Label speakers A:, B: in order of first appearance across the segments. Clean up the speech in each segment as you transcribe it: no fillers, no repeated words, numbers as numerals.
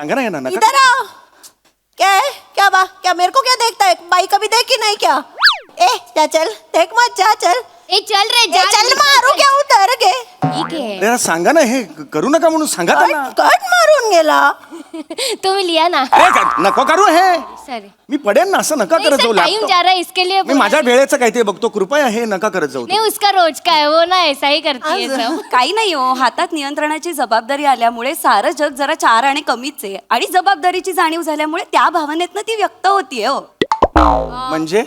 A: सांगा ना यांना, नका.
B: इधर आओ. क्या है? क्या बा? क्या मेरे को क्या देखता है? बाई कभी देखी नहीं क्या? ए जा चल, देख मत, जा चल.
C: ए चल रे
B: ए, चल मारू क्या उतर गे.
C: ठीक आहे.
A: अरे सांगा ना, हे करू नका म्हणून सांगा त्यांना.
B: कट मारून गेला.
C: तुम्ही लिया ना.
A: नको करू हे.
C: सॉरी.
A: मी पडेन ना, असं नका करत जाऊ.
C: टाइम जा रहा है इसके लिए.
A: मी माझ्या वेळेचं काय ते बघतो, कृपया हे नका करत जाऊ.
C: नहीं उसका रोज का है वो ना ऐसा ही करती है सब.
D: काही नाही हो, हातात नियंत्रणाची जबाबदारी आल्यामुळे सारं जग जरा चार आणि कमीच आहे आणि जबाबदारीची जाणीव झाल्यामुळे त्या भावनेतनं ती व्यक्त होतीये हो.
A: म्हणजे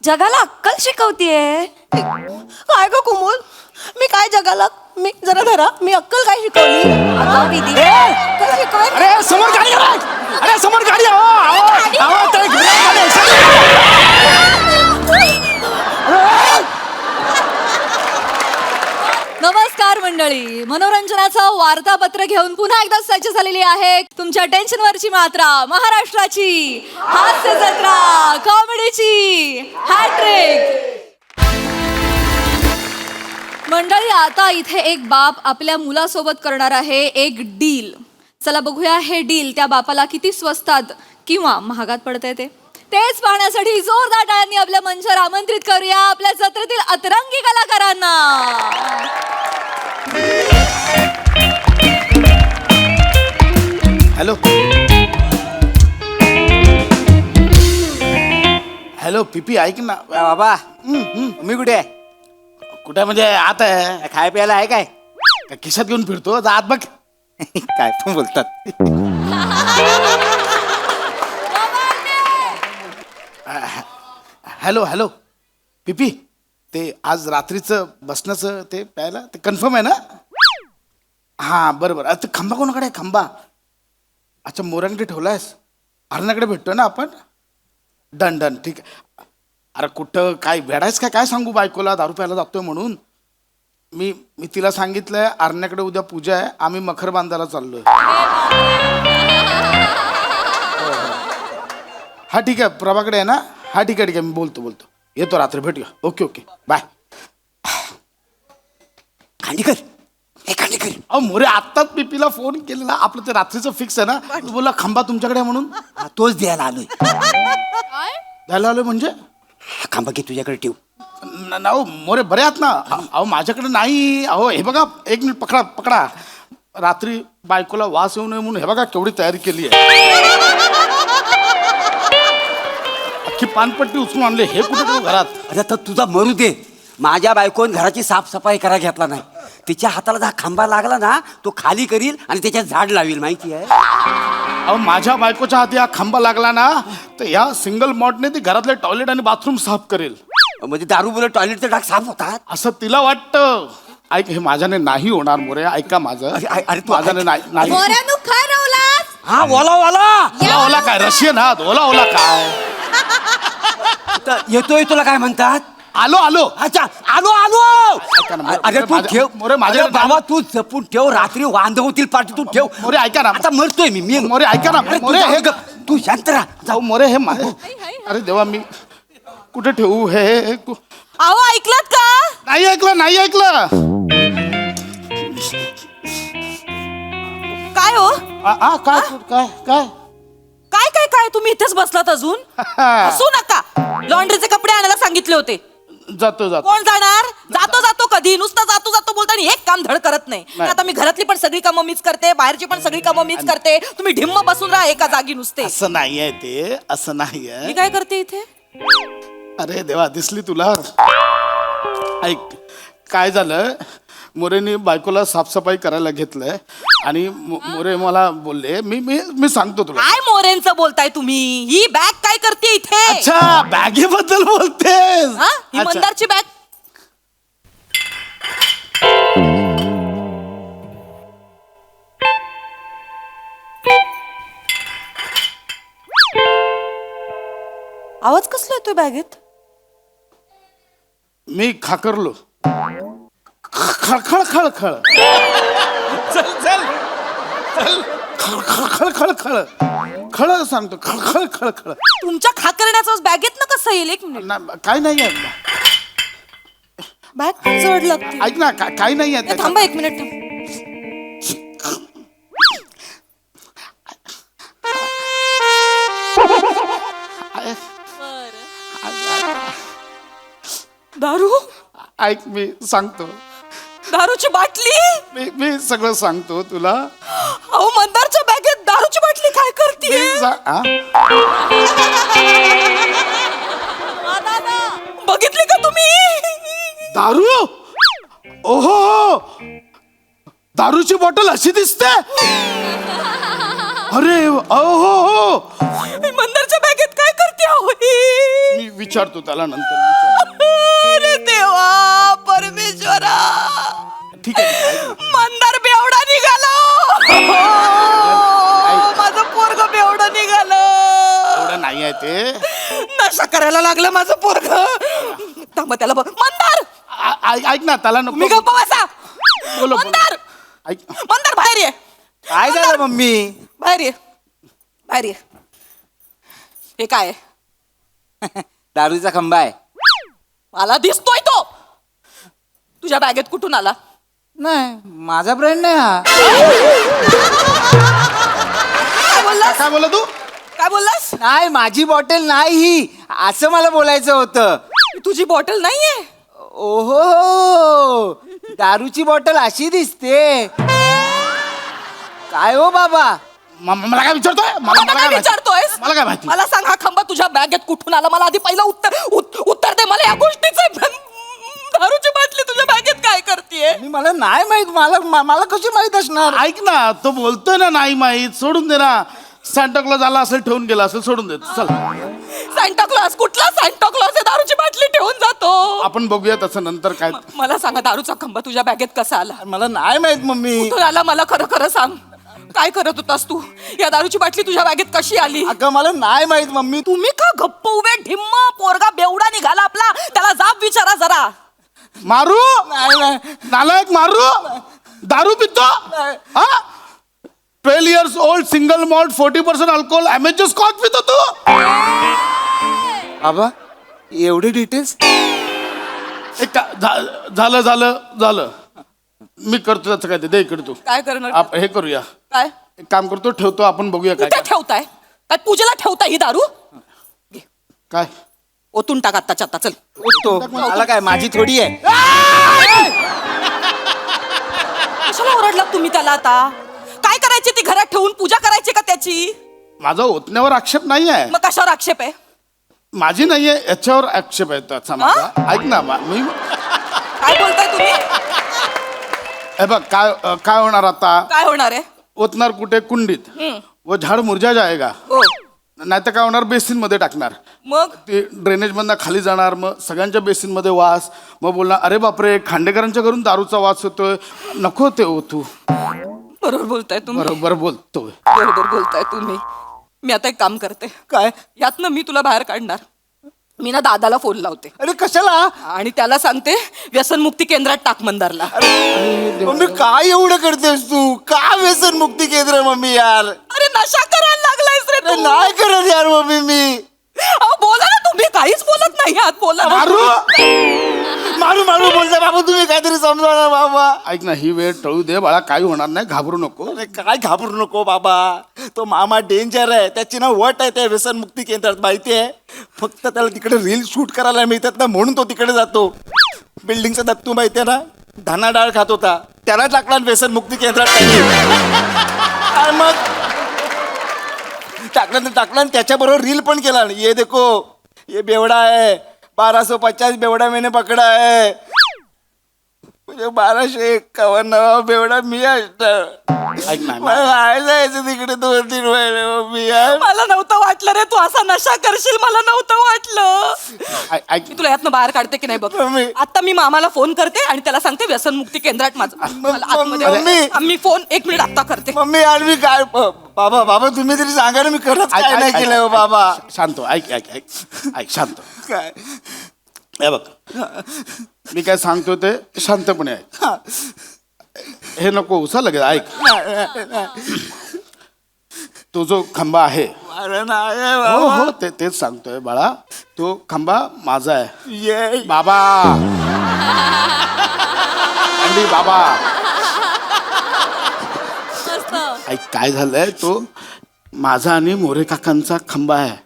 D: जगाला अक्कल शिकवतीये.
B: काय ग कुमुद, मी काय जगाला, मी जरा धरा, मी अक्कल काय शिकवली?
D: अगं विधी,
B: अक्कल शिकवाय.
A: अरे समोर गाडी आहे. अरे समोर गाडी आहे.
E: नमस्कार मंडळी, मनोरंजनाचं वार्तापत्र घेऊन पुन्हा एकदा सज्ज झालेली आहे तुमच्या टेन्शनवरची मात्रा, महाराष्ट्राची हास्य जत्रा, कॉमेडीची हॅट्रिक. मंडळी, आता इथे एक बाप आपल्या मुलासोबत करणार आहे एक डील. चला बघूया हे डील त्या बापाला किती स्वस्तात किंवा महागात पडतंय तेच पाहण्यासाठी जोरदार टाळ्यांनी आपल्या मंचावर आमंत्रित करूया आपल्या जत्रेतील अतरंगी कलाकारांना.
F: हॅलो हॅलो पीपी, ऐक ना
G: बाबा. मी कुठे आहे?
F: कुठे म्हणजे आत आहे?
G: खाय प्यायला आहे काय?
F: का खिशात घेऊन फिरतो, जा आत बघ.
G: काय पण बोलतात.
F: हॅलो हॅलो पीपी, ते आज रात्रीचं बसण्याचं ते प्यायला ते कन्फर्म आहे ना? हां बरं बरं. ते खंबा कोणाकडे आहे? खंबा अच्छा, मोरांकडे ठेवलायस? हरणाकडे भेटतोय ना आपण? डन डन, ठीक आहे. अरे कुठं काय भेडायस काय सांगू बायकोला दारू प्यायला जातोय म्हणून? मी तिला सांगितलंय अरण्याकडे उद्या पूजा आहे, आम्ही मखर बांधायला चाललोय. हा ठीक आहे, प्रभाकडे आहे ना? हा ठीक आहे मी बोलतो येतो, रात्री भेटूया. Okay okay bye.
G: खांडेकर, हे खांडेकर.
F: अहो मोरे, आत्ताच पीपीला फोन केलेला, आपलं ते रात्रीचं फिक्स आहे ना? तू बोला खंबा तुमच्याकडे आहे म्हणून.
G: हा, तोच द्यायला आलोय.
F: द्यायला आलोय म्हणजे?
G: खांबा घे तुझ्याकडे ठेव.
F: अहो मोरे बरे आहात ना? अहो माझ्याकडे नाही. अहो हे बघा, एक मिनिट पकडा. रात्री बायकोला वास येऊ नये म्हणून हे बघा केवढी तयारी केली आहे. अख्खी पानपट्टी उचलून आणले. हे कुठे ठेवू घरात?
G: अरे तर तुझा मरू दे. माझ्या बायकोन घराची साफसफाई करा घेतला नाही. तिच्या हाताला जर खांबा लागला ना, तो खाली करील आणि त्याच्यात झाड लावेल, माहिती आहे?
F: अहो माझ्या बायकोच्या हाती हा खांबा लागला ना, तर या सिंगल मॉडने ती घरातले टॉयलेट आणि बाथरूम साफ करेल.
G: म्हणजे दारू बोलत टॉयलेटचे डाग साफ होतात
F: असं तिला वाटतं. ऐक, हे माझ्याने नाही होणार मोरे, ऐका माझं.
G: अरे तू
F: माझ्याने नाही.
B: मोऱ्यानु काय रावलास?
G: हा, ओला
F: ओला काय रशियन हात? ओला काय?
G: येतोय. तुला काय म्हणतात?
F: आलो.
G: अच्छा, आलो.
F: ऐका ना,
G: अरे तू ठेव
F: मोरे, माझ्या
G: अरे बाबा, तू जपून ठेव. रात्री वांद होतील पाठी, तू ठेव.
F: मोरे ऐका ना.
G: आता मरतोय मी
F: मोरे ऐका ना.
G: अरे,
F: मोरे हे
G: तू शांत राहा.
F: जाऊ मोरे, हे अरे देवा, मी कुठे ठेवू हे?
E: अहो, ऐकलात का?
F: नाही ऐकलं.
E: काय हो?
F: काय
E: काय तुम्ही इथेच बसलात अजून? हसू नका. लॉन्ड्रीचे कपडे आणायला सांगितले होते.
F: जातो.
E: कोण जाणार? जातो कधी? नुसतं जातो बोलता आणि एक काम धड करत नाही. आता मी घरातली पण सगळी कामं मीच करते, बाहेरची पण सगळी कामं मीच करते. तुम्ही ढिम्म बसून राहा एका जागी नुसते.
F: असं नाहीये ते, असं नाहीये.
E: मी काय करते इथे?
F: अरे देवा, दिसली तुला? ऐक, काय झालं, मोरेनी बायकोला साफसफाई करायला घेतलंय आणि मोरे मला बोलले, मी सांगतो तुला.
E: काय मोरेंचं बोलताय तुम्ही? ही बॅग काय करते इथे?
F: अच्छा, बॅगेबद्दल बोलतेस?
E: हा? ही
F: अच्छा.
E: मंदारची बॅग. आवाज कसला येतोय बॅगेत?
F: मी खाकरलो. खळ खळ खळ सांगतो. खळ.
E: तुमच्या खाकरण्याचं बॅगेत ना कसं येईल? एक मिनिट.
F: काय नाहीये.
E: बॅग पण जड लागते.
F: ऐक ना, काही नाहीये.
E: थांबा एक मिनिट.
F: ऐक मी सांगतो,
B: दारूची बाटली.
F: मी सगळं सांगतो तुला.
B: अहो मंदारच्या बॅगेत दारूची बाटली काय करते?
F: मी हा?
B: बघितली का तुम्ही?
F: दारू? ओहो, दारूची बॉटल अशी दिसते. अरे ओहो,
B: मंदारच्या बॅगेत काय करते अहो ही?
F: मी विचारतो त्याला नंतर.
B: अरे देवा परमेश्वरा,
F: ठीक आहे.
B: मंदार बेवडा निघालो. माझं पोरग बेवडा निघालं.
F: एवढं नाही आहे ते.
B: नशा करायला लागलं माझं पोरग. थांब त्याला बघ. मंदार
F: ऐक ना, त्याला नको.
B: मी गप्पा बसा.
F: बोलो.
B: मंदार
F: ऐक.
B: मंदार बाहेर ये.
A: काय झालं मम्मी?
B: बाहेर ये, बाहेर ये. हे काय आहे?
G: दारूचा खंबा आहे.
B: मला दिसतोय तो. तुझ्या बॅगेत कुठून आला?
H: नाही माझा ब्रँड नाही हा.
B: काय बोललास?
F: काय बोला तू?
B: काय बोललास?
H: नाही माझी बॉटल नाही ही, असं मला बोलायचं होतं.
B: तुझी बॉटल नाहीये.
H: ओहो, दारूची बॉटल अशी दिसते. काय हो बाबा?
F: मला काय विचारतोय?
B: मला काय
F: माहिती?
B: विचारतोयस?
F: मला काय माहिती?
B: मला सांग, हा खंबा तुझ्या बॅगेत कुठून आला? मला आधी पहिलं उत्तर दे मला या गोष्टीचं. दारूची बाटली तुझ्या बॅगेत काय करतेय?
H: मला नाही माहित. मला कशी माहित असणार?
F: ऐक ना, तो बोलतोय ना नाही माहित. सोडून दे ना. सांताक्लॉज आला असेल, ठेवून गेला असेल, सोडून दे. चल
B: सांताक्लॉज? कुठला सांताक्लॉज? दारूची बाटली ठेवून जातो.
F: आपण बघूया तसं नंतर काय.
B: मला सांगा, दारूचा खंबा तुझ्या बॅगेत कसा आला?
H: मला नाही माहित मम्मी.
B: कुठून आला? मला खरं खरं सांग. काय करत होतास तू? या दारूची बाटली तुझ्या बॅगेत कशी आली?
H: अगं मला नाही माहित मम्मी.
B: तुम्ही का गप्प उभे? ढिम्म पोरगा बेवडा निघाला आपला. त्याला जाब विचारा जरा.
F: मारू?
H: नाही.
F: नालायक मारू? दारू पितो? हा? 12 years old single malt 40% alcohol अमेजर स्कॉच पितो तू?
H: बाबा एवढे डिटेल्स?
F: झालं. मी करतो त्याचं काय ते. दे इकडे तू.
B: काय करणार?
F: हे करूया.
B: काय
F: एक काम करतो, ठेवतो, आपण बघूया काय
B: कुठे ठेवताय? काय पूजेला ठेवताय ही दारू?
F: काय.
B: ओतून टाक आत्ताच्या आत्ता. चल.
H: तो मला काय, माझी थोडी आहे.
B: कशाला ओरडलात तुम्ही त्याला आता? काय करायची ती घरात ठेवून? पूजा करायची का त्याची?
F: माझा ओतण्यावर आक्षेप नाही आहे.
B: मग कशावर आक्षेप आहे?
F: माझी नाहीये, याच्यावर आक्षेप आहे त्याचा माझा. ऐक ना, मी
B: काय बोलताय तुम्ही?
F: हे बघ काय होणार आता.
B: काय होणार आहे?
F: ओतणार कुठे? कुंडीत. व झाड मुरझा जाएगा.
B: हो.
F: नाही तर काय होणार? बेसिन मध्ये टाकणार.
B: मग
F: ते ड्रेनेज मधनं खाली जाणार. मग सगळ्यांच्या बेसिन मध्ये वास. मग बोलणार अरे बापरे, खांडेकरांच्या घरून दारूचा वास होतोय, नको ते ओतू.
B: बरोबर बोलताय तुम्ही.
F: बरोबर बोलतोय.
B: बरोबर बोलताय तुम्ही. मी आता एक काम करते.
H: काय?
B: यातनं मी तुला बाहेर काढणार. मी ना दादाला फोन लावते
H: अरे कशाला?
B: आणि त्याला सांगते व्यसनमुक्ती केंद्रात टाक मंदारला.
H: मम्मी काय एवढं करतेस तू? का व्यसन मुक्ती केंद्र मम्मी यार?
B: अरे नशा करायला लागलायस रे
H: अरे
B: तू.
H: नाही करत यार मम्मी मी.
B: अहो, बोला ना तुम्ही. काहीच बोलत नाही आहात. बोला ना.
H: मारू बोलता बाबा. तुम्ही काहीतरी समजा ना बाबा.
F: ऐक ना, ही वेळ टळू दे बाळा, काही होणार नाही, घाबरू नको.
H: अरे काय घाबरू नको बाबा. तो मामा डेंजर आहे. त्याची ना वट आहे त्या व्यसन मुक्ती केंद्रात, माहिती आहे. फक्त त्याला तिकडे रील शूट करायला मिळतात ना, म्हणून तो तिकडे जातो. बिल्डिंगचा दत्तू माहिती आहे ना, धाना डाळ खात होता, त्याला टाकला व्यसन मुक्ती केंद्रात. काय मग टाकला त्याच्याबरोबर रील पण केला. ये देखो ये बेवडा है, 1250 बेवडा मैंने पकडा है. म्हणजे 1251 बेवडा मी असणार.
F: ऐक ना,
H: मला राहायला यायचं तिकडे 2-3 महिने मम्मी यार.
B: मला नव्हतं वाटलं रे तू असा नशा करशील. मला नव्हतं वाटलं.
F: ऐक
B: मी तुला यातनं बाहेर काढते की नाही बघ.
H: मम्मी.
B: आता मी मामाला फोन करते आणि त्याला सांगते व्यसनमुक्ती केंद्रात माझं. मला आतमध्ये-
H: मम्मी.
B: मी फोन 1 मिनिट आता करते.
H: मम्मी यार मी काय बाबा तुम्ही तरी सांगा ना, मी खरंच काय नाही केलं हो बाबा.
F: शांत हो. ऐक शांत.
H: काय
F: हे बघ, मी काय सांगतो ते शांतपणे ऐक. हे नको उसा लगेच. ऐक, तो जो खंबा आहे,
H: अरे नाही
F: हो
H: बाबा.
F: हो तेच सांगतोय बाळा, तो खंबा माझा आहे.
H: ये
F: बाबा अंडी बाबा. ऐक, काय झालंय, तो माझा आणि मोरे काकांचा खंबा आहे.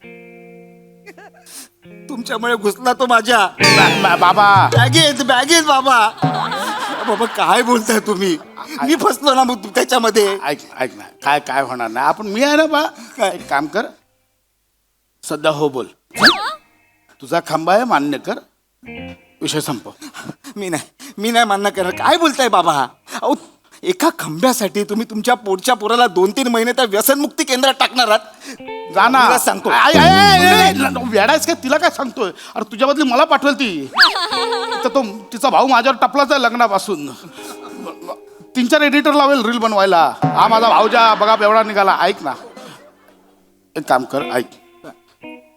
H: तुमच्यामुळे घुसला तो माझ्या
F: बाबा
H: बॅगेत बाबा. बाबा काय बोलताय तुम्ही? मी फसलो ना मग त्याच्यामध्ये.
F: ऐक ना, काय काय होणार नाही. आपण मी आहे ना बा. एक काम कर, सध्या हो बोल. तुझा खांबा आहे, मान्य कर, विषय संपव.
H: मी नाही मान्य करणार. काय बोलताय बाबा? अहो एका खांब्यासाठी तुम्ही तुमच्या पोटच्या पोराला 2-3 महिने त्या व्यसनमुक्ती केंद्रात टाकणार आहात?
F: जा ना.
H: मी सांगतो.
F: वेडायच काय? तिला काय सांगतोय? अरे तुझ्या बदली मला पाठवेल ती. तर तो तिचा भाऊ माझ्यावर टपलाच आहे लग्नापासून. 3-4 एडिटर लावेल रील बनवायला. हा माझा भाऊजा बघा एवढा निघाला. ऐक ना, एक काम कर, ऐक.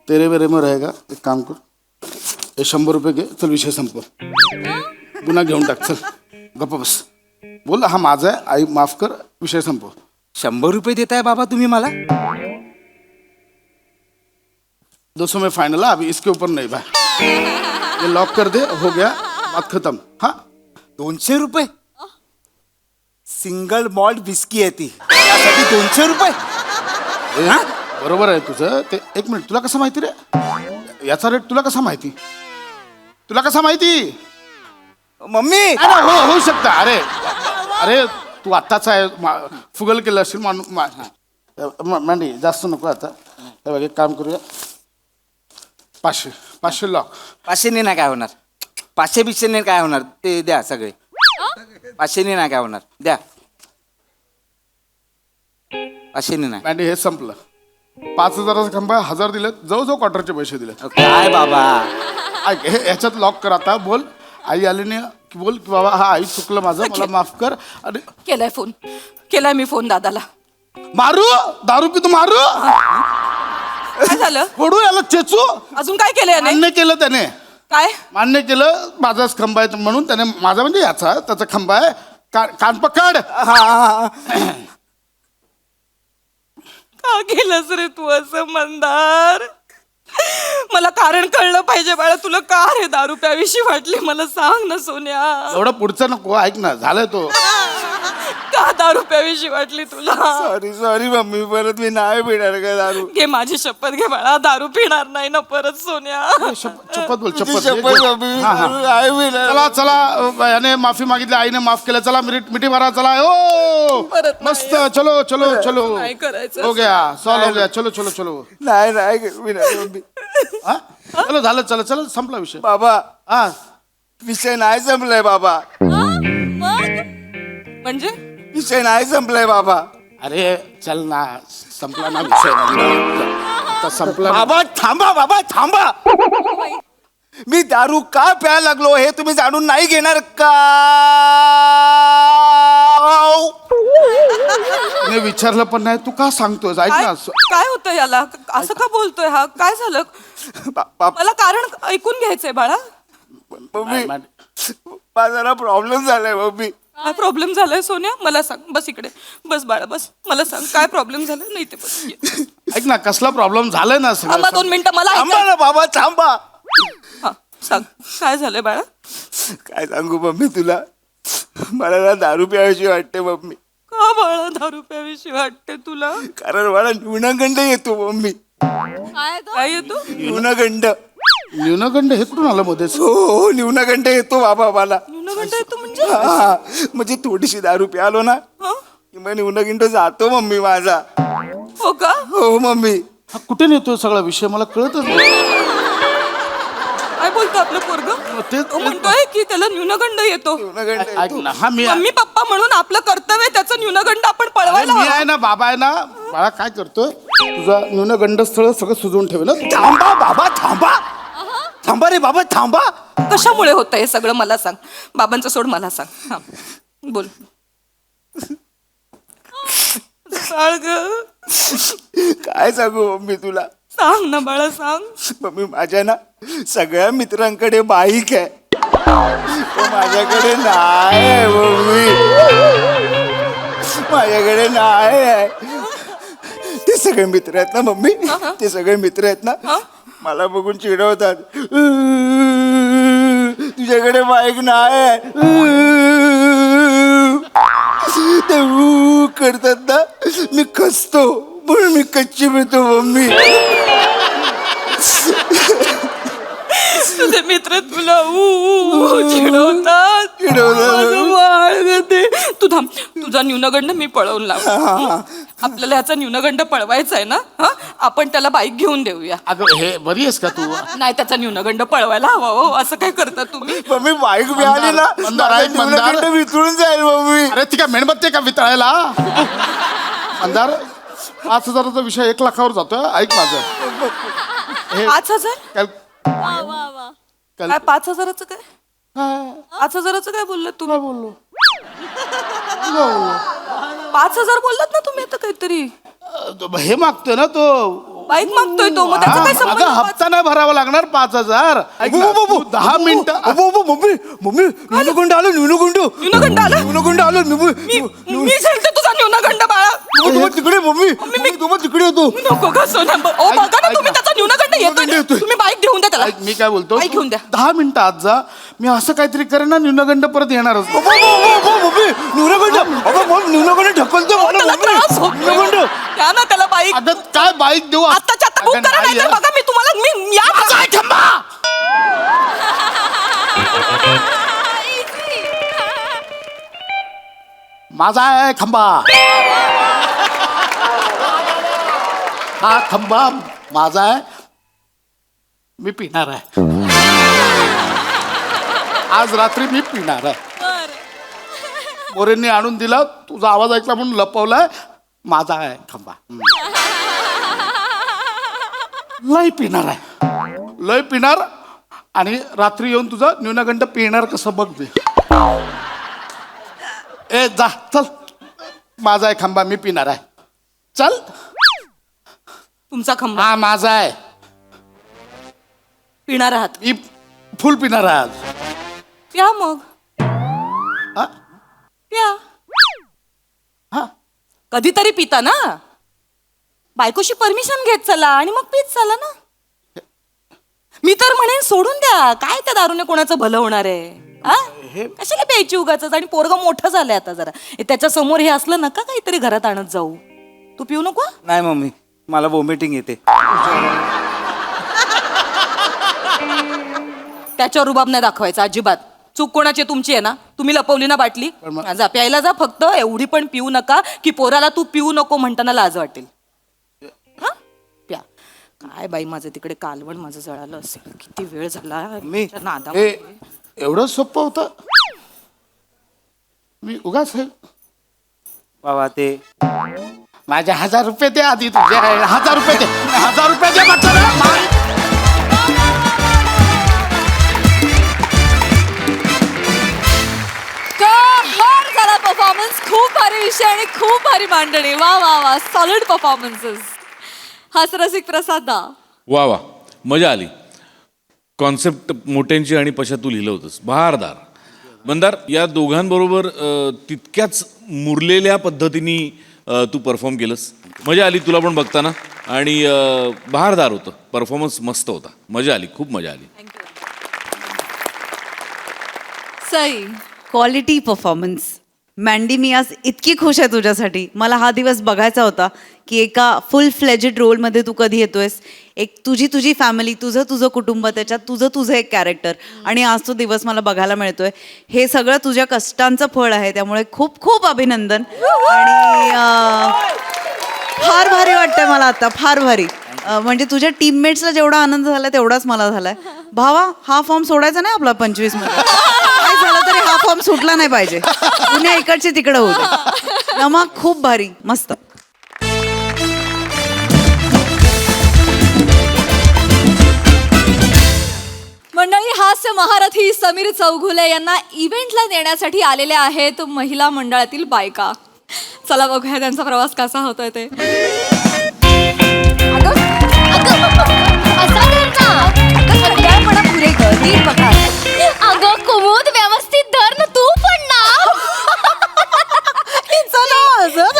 F: तेरे मेरे में रहेगा. एक काम कर, हे 100 रुपये घे, चल विषय संपव. गुन्हा घेऊन टाक, चल गप्प बस. बोल हा माझा आहे, आई माफ कर, विषय संपव.
H: 100 रुपये देताय बाबा तुम्ही मला?
F: 200 में फाइनल है, अभी इसके ऊपर नहीं भाई. ये लॉक कर दे, हो गया, बात खत्म. हाँ
H: 200 रुपये? सिंगल मॉल्ट विस्की आहे ती, त्यासाठी 200 रुपये?
F: हा? बरोबर आहे तुझं ते. एक मिनिट, तुला कसं माहिती रे? याचा रेट तुला कसा माहिती? तुला कसा माहिती?
H: मम्मी
F: अरे होऊ शकतं. अरे अरे तू आत्ताचा आहे, फुगल केलं असेल मांडी. जास्त नको आता. हे बघ, एक काम करूया, 500 लॉक.
H: 500 नाही काय होणार. 500 काय होणार? ते द्या सगळे. 500 नाही काय होणार, द्या. 500 नाही.
F: मांडी हे संपलं. 5,000चा खांबा 1000 दिले, जवळजवळ क्वार्टरचे पैसे दिले.
H: काय बाबा?
F: ऐक, हे याच्यात लॉक कर आता. बोल आई आली नाही की बोल की बाबा हा आई चुकलं माझं, मला माफ कर. अरे
D: केलाय मी फोन दादाला.
F: मारू दारू पितो मारू.
D: काय झालं?
F: फोडू याला, चेचू.
D: अजून काय केलंय याने?
F: मान्य केलं त्याने.
D: काय
F: मान्य केलं माझाच खंबा आहे म्हणून. त्याने माझा म्हणजे याचा त्याचा खंबा आहे. कान पकड.
D: का केलंस रे तू असं मंदार? मला कारण कळलं पाहिजे बाळा. तुला का रे दारू प्यावीशी वाटली मला सांग ना सोन्या.
F: एवढं पुढचं नको, ऐक ना, झालंय तो.
D: का दारू प्यावीशी वाटली तुला?
H: सॉरी मम्मी, परत मी नाही पिणार का दारू.
D: घे माझी शपथ घे बाळा, दारू पिणार नाही ना परत सोन्या.
F: शपथ बोल,
H: शपथ
F: शपथ.
H: मम्मी,
F: हा, हा.
H: नाही पिणार.
F: चला चला, याने माफी मागितली, आईने माफ केलं. चला मिठी मारा, चला. ओ
D: परत नाही.
F: मस्त, चलो चलो चलो.
D: नाही करायचं.
F: हो गया, सॉल्व हो गया. चलो चलो चलो.
H: नाही पिणार मम्मी.
F: हा? चलो झालं, चला चला, संपला विषय.
H: बाबा
F: हा,
H: विषय नाही संपलाय बाबा.
D: म्हणजे
H: विषय नाही संपलाय बाबा.
F: अरे चल ना, संपला ना विषय. आता संपला ना.
H: बाबा थांबा. मी दारू का प्यायला लागलो हे तुम्ही जाणून नाही घेणार का?
F: मी विचारलं पण नाही, तू का सांगतोय? ऐक ना.
D: काय होतं याला? असं का बोलतोय हा? काय झालं? मला कारण ऐकून घ्यायचंय बाळा.
H: मम्मी माझा प्रॉब्लेम झालाय मम्मी.
D: काय प्रॉब्लेम झालाय सोन्या? मला सांग. बस इकडे बस बाळा, बस. मला सांग काय प्रॉब्लेम झालाय. नाही ते बस.
F: ऐक ना, कसला प्रॉब्लेम झालाय ना
D: थांबा
F: सगळं.
D: 2 मिनिटं मला
H: थांबा ना बाबा, थांबा.
D: हा, सांग काय झालंय बाळा?
H: काय सांगू मम्मी तुला, मला ना दारू प्यायची वाटते मम्मी.
D: का बाळा दारू प्यावीशी वाटते तुला?
H: कारण मला न्यूनगंड येतो मम्मी.
D: काय येतो?
H: न्यूनगंड.
F: न्यूनगंड हे कुठून आलं मध्येच?
H: हो न्यूनगंड येतो बाबा मला.
D: न्यूनगंड येतो म्हणजे?
H: हा, म्हणजे थोडीशी दारू प्यालो ना
D: हं?
H: की मग न्यूनगंड जातो मम्मी माझा.
D: हो का?
H: हो मम्मी.
F: हा कुठे नेतोय सगळा विषय, मला कळतच नाही.
D: काय बोलतो आपलं पोरग? तो म्हणतोय की त्याला न्यूनगंड येतो.
H: न्यूनगंड
F: ऐक ना, हा मी
D: मम्मी पप्पा म्हणून आपलं कर्तव्य त्याचं न्यूनगंड आपण
F: अरे,
D: पळवायला
F: मी
D: हवं.
F: आहे ना, बाबा आहे ना. बाळा काय करतोय? तुझा न्यूनगंड स्थळ सगळं सुजवून ठेवेल ना.
H: थांबा बाबा, थांबा रे बाबा, थांबा.
D: कशामुळे होतं हे सगळं मला सांग. बाबांचं सोड, मला सांग. हा, बोल. सांग ग.
H: काय सांगू मम्मी तुला?
D: सांग ना बाळा, सांग.
H: मम्मी माझ्या ना सगळ्या मित्रांकडे बाईक आहे, पण माझ्याकडे नाही आहे मम्मी. माझ्याकडे नाही आहे. ते सगळे मित्र आहेत ना मम्मी, ते सगळे मित्र आहेत ना मला बघून चिडवतात. तुझ्याकडे बाईक नाही आहे. ते करतात ना, मी खचतो म्हणून मी कच्ची मिळतो मम्मी.
D: तुझे मित्र तुला चिडवतात. माझं बाळ ग ते. तू थांब, तुझा न्यूनगंड मी पळवून लाव. आपल्याला ह्याचा न्यूनगंड पळवायचा आहे ना. आपण त्याला बाईक घेऊन देऊया.
F: अगं हे बरी आहेस का तू?
D: नाही, त्याचा न्यूनगंड पळवायला हवा हो. असं काय करता तुम्ही?
H: मम्मी बाईक मिळाली ना
F: मंदार आहे, मंदार.
H: न्यूनगंड वितळून जाईल मम्मी.
F: अरे ती काय मेणबत्ती आहे का वितळायला? मंदार 5,000चा विषय 1 लाखावर जातोय. ऐक माझं.
D: 5,000?
F: कॅल-
D: काय 5,000चं काय?
F: काय
D: 5,000चं काय बोललात तुम्ही?
F: बोललो?
D: 5,000 बोललात ना तुम्ही आता काहीतरी.
F: हे मागतोय ना तो.
D: बाईक मागतोय तो, मग त्याचा काय
F: हा,
D: संबंध?
F: अगं, हप्ता नाही भरावा लागणार 5,000. ऐक ना, तू 10 मिनिटं.
A: मम्मी मम्मी न्यूनगंड आलं न्यूनगंड
D: न्यूनगंड आलं?
A: न्यूनगंड आलं
D: मी झेलते तुझा न्यूनगंड बाळा.
A: तुम्ही तिकडे मम्मी तुम्हाला तिकडे येतो.
D: नको का सोना. ओ बघा ना तुम्ही, त्याचा न्यूनगंड येतोय.
F: येतोय.
D: तुम्ही बाईक घेऊन द्या त्याला.
F: ऐक, मी काय बोलतो,
D: बाईक घेऊन द्या.
F: 10 मिनिटं आज जा. मी असं काहीतरी करेन ना, न्यूनगंड परत येणारच.
A: मम्मी न्यूनगंड ढकलतो मला
D: त्याला
A: मम्मी.
D: त्रास होतोय.
A: न्यूनगंड.
D: द्या ना त्याला बाईक.
F: अगं काय बाईक देऊ?
D: आत्ताच्या आता बुक
F: अगं,
D: करा,
F: नाही
D: नाहीतर
F: आहे.
D: बघा मी तुम्हाला मी या.
F: माझा आहे खंबा. हा खंबा माझा आहे. मी पिणार आहे. आज रात्री मी पिणार आहे. मोरेंनी आणून दिला, तुझा आवाज ऐकला म्हणून लपवलाय. माझा आहे खंबा. लय पिणार आहे, लय पिणार. आणि रात्री येऊन तुझा न्यूनगंड पिणार कसं बघ दे. ए जा चल, माझा आहे खंबा, मी पिणार आहे. चल.
D: तुमचा खंबा
F: हा माझा आहे.
D: पिणार आहात?
F: मी फुल पिणार आहे आज.
D: प्या मग.
F: हा?
D: प्या.
F: हा?
D: कधीतरी पिता ना. बायकोशी परमिशन घेत चला आणि मग पीत चला ना. मी तर म्हणेन सोडून द्या. काय त्या दारूने कोणाचं भलं होणार आहे? कशाला प्यायची उगाच? आणि पोरगं मोठं झालंय आता जरा. त्याच्या समोर हे असलं नका काहीतरी घरात आणत जाऊ. तू पिऊ नको.
A: नाही मम्मी, मला वॉमिटिंग येते.
D: त्याच्यावर रुबाब नाही दाखवायचा अजिबात. चूक कोणाची? तुमची आहे ना. तुम्ही लपवली ना बाटली. जा प्यायला जा. फक्त एवढी पण पिऊ नका की पोराला तू पिऊ नको म्हणताना लाज वाटेल. हा प्या. काय बाई, माझं तिकडे कालवण माझं जळालं असेल. किती वेळ झाला
A: मी-
D: त्या नादा.
F: हे एवढं सोपं होतं? मी उगाच हे
A: बाबा ते
F: माझे 1,000 रुपये दे आधी. तुझे 1,000 रुपये दे. 1,000 रुपये दे म्हटलं ना.
E: झाला परफॉर्मन्स. खूप भारी विषय आणि खूप भारी मांडणी. वा वा वा, सॉलिड परफॉर्मन्सेस. हास्यरसिक प्रसाद दा.
I: वा वा, मजा आली. कॉन्सेप्ट मोठ्यांची आणि पशा तू लिहिलं होतंस, बहारदार. मंदार, या दोघांबरोबर तितक्याच मुरलेल्या पद्धतीने तू परफॉर्म केलंस. मजा आली तुला पण बघताना. आणि बहारदार होतं परफॉर्मन्स, मस्त होता. मजा आली, खूप मजा आली.
E: सई.
J: Quality performance. मँडी, मी आज इतकी खुश आहे तुझ्यासाठी. मला हा दिवस बघायचा होता की एका फुल फ्लेजेड रोलमध्ये तू कधी येतोयस. एक तुझी फॅमिली, तुझं कुटुंब, त्याच्यात तुझं एक कॅरेक्टर. आणि आज तो दिवस मला बघायला मिळतोय. हे सगळं तुझ्या कष्टांचं फळ आहे. त्यामुळे खूप खूप अभिनंदन. आणि फार भारी वाटतंय मला आता, फार भारी. म्हणजे तुझ्या टीममेट्सला जेवढा आनंद झाला तेवढाच मला झालाय. भावा, हा फॉर्म सोडायचा नाही आपला 25 मध्ये. काय झालं तरी हा फॉर्म सुटला नाही पाहिजे. पुण्या इकडचे तिकडे होते. नमा, खूप भारी, मस्त.
E: मंडळी, हास्य महारथी समीर चौघुले यांना इव्हेंटला नेण्यासाठी आलेल्या आहेत महिला मंडळातील बायका. चला बघूया त्यांचा प्रवास कसा होतोय ते.
C: अगं कुमुद, व्यवस्थित धर ना तू पण ना.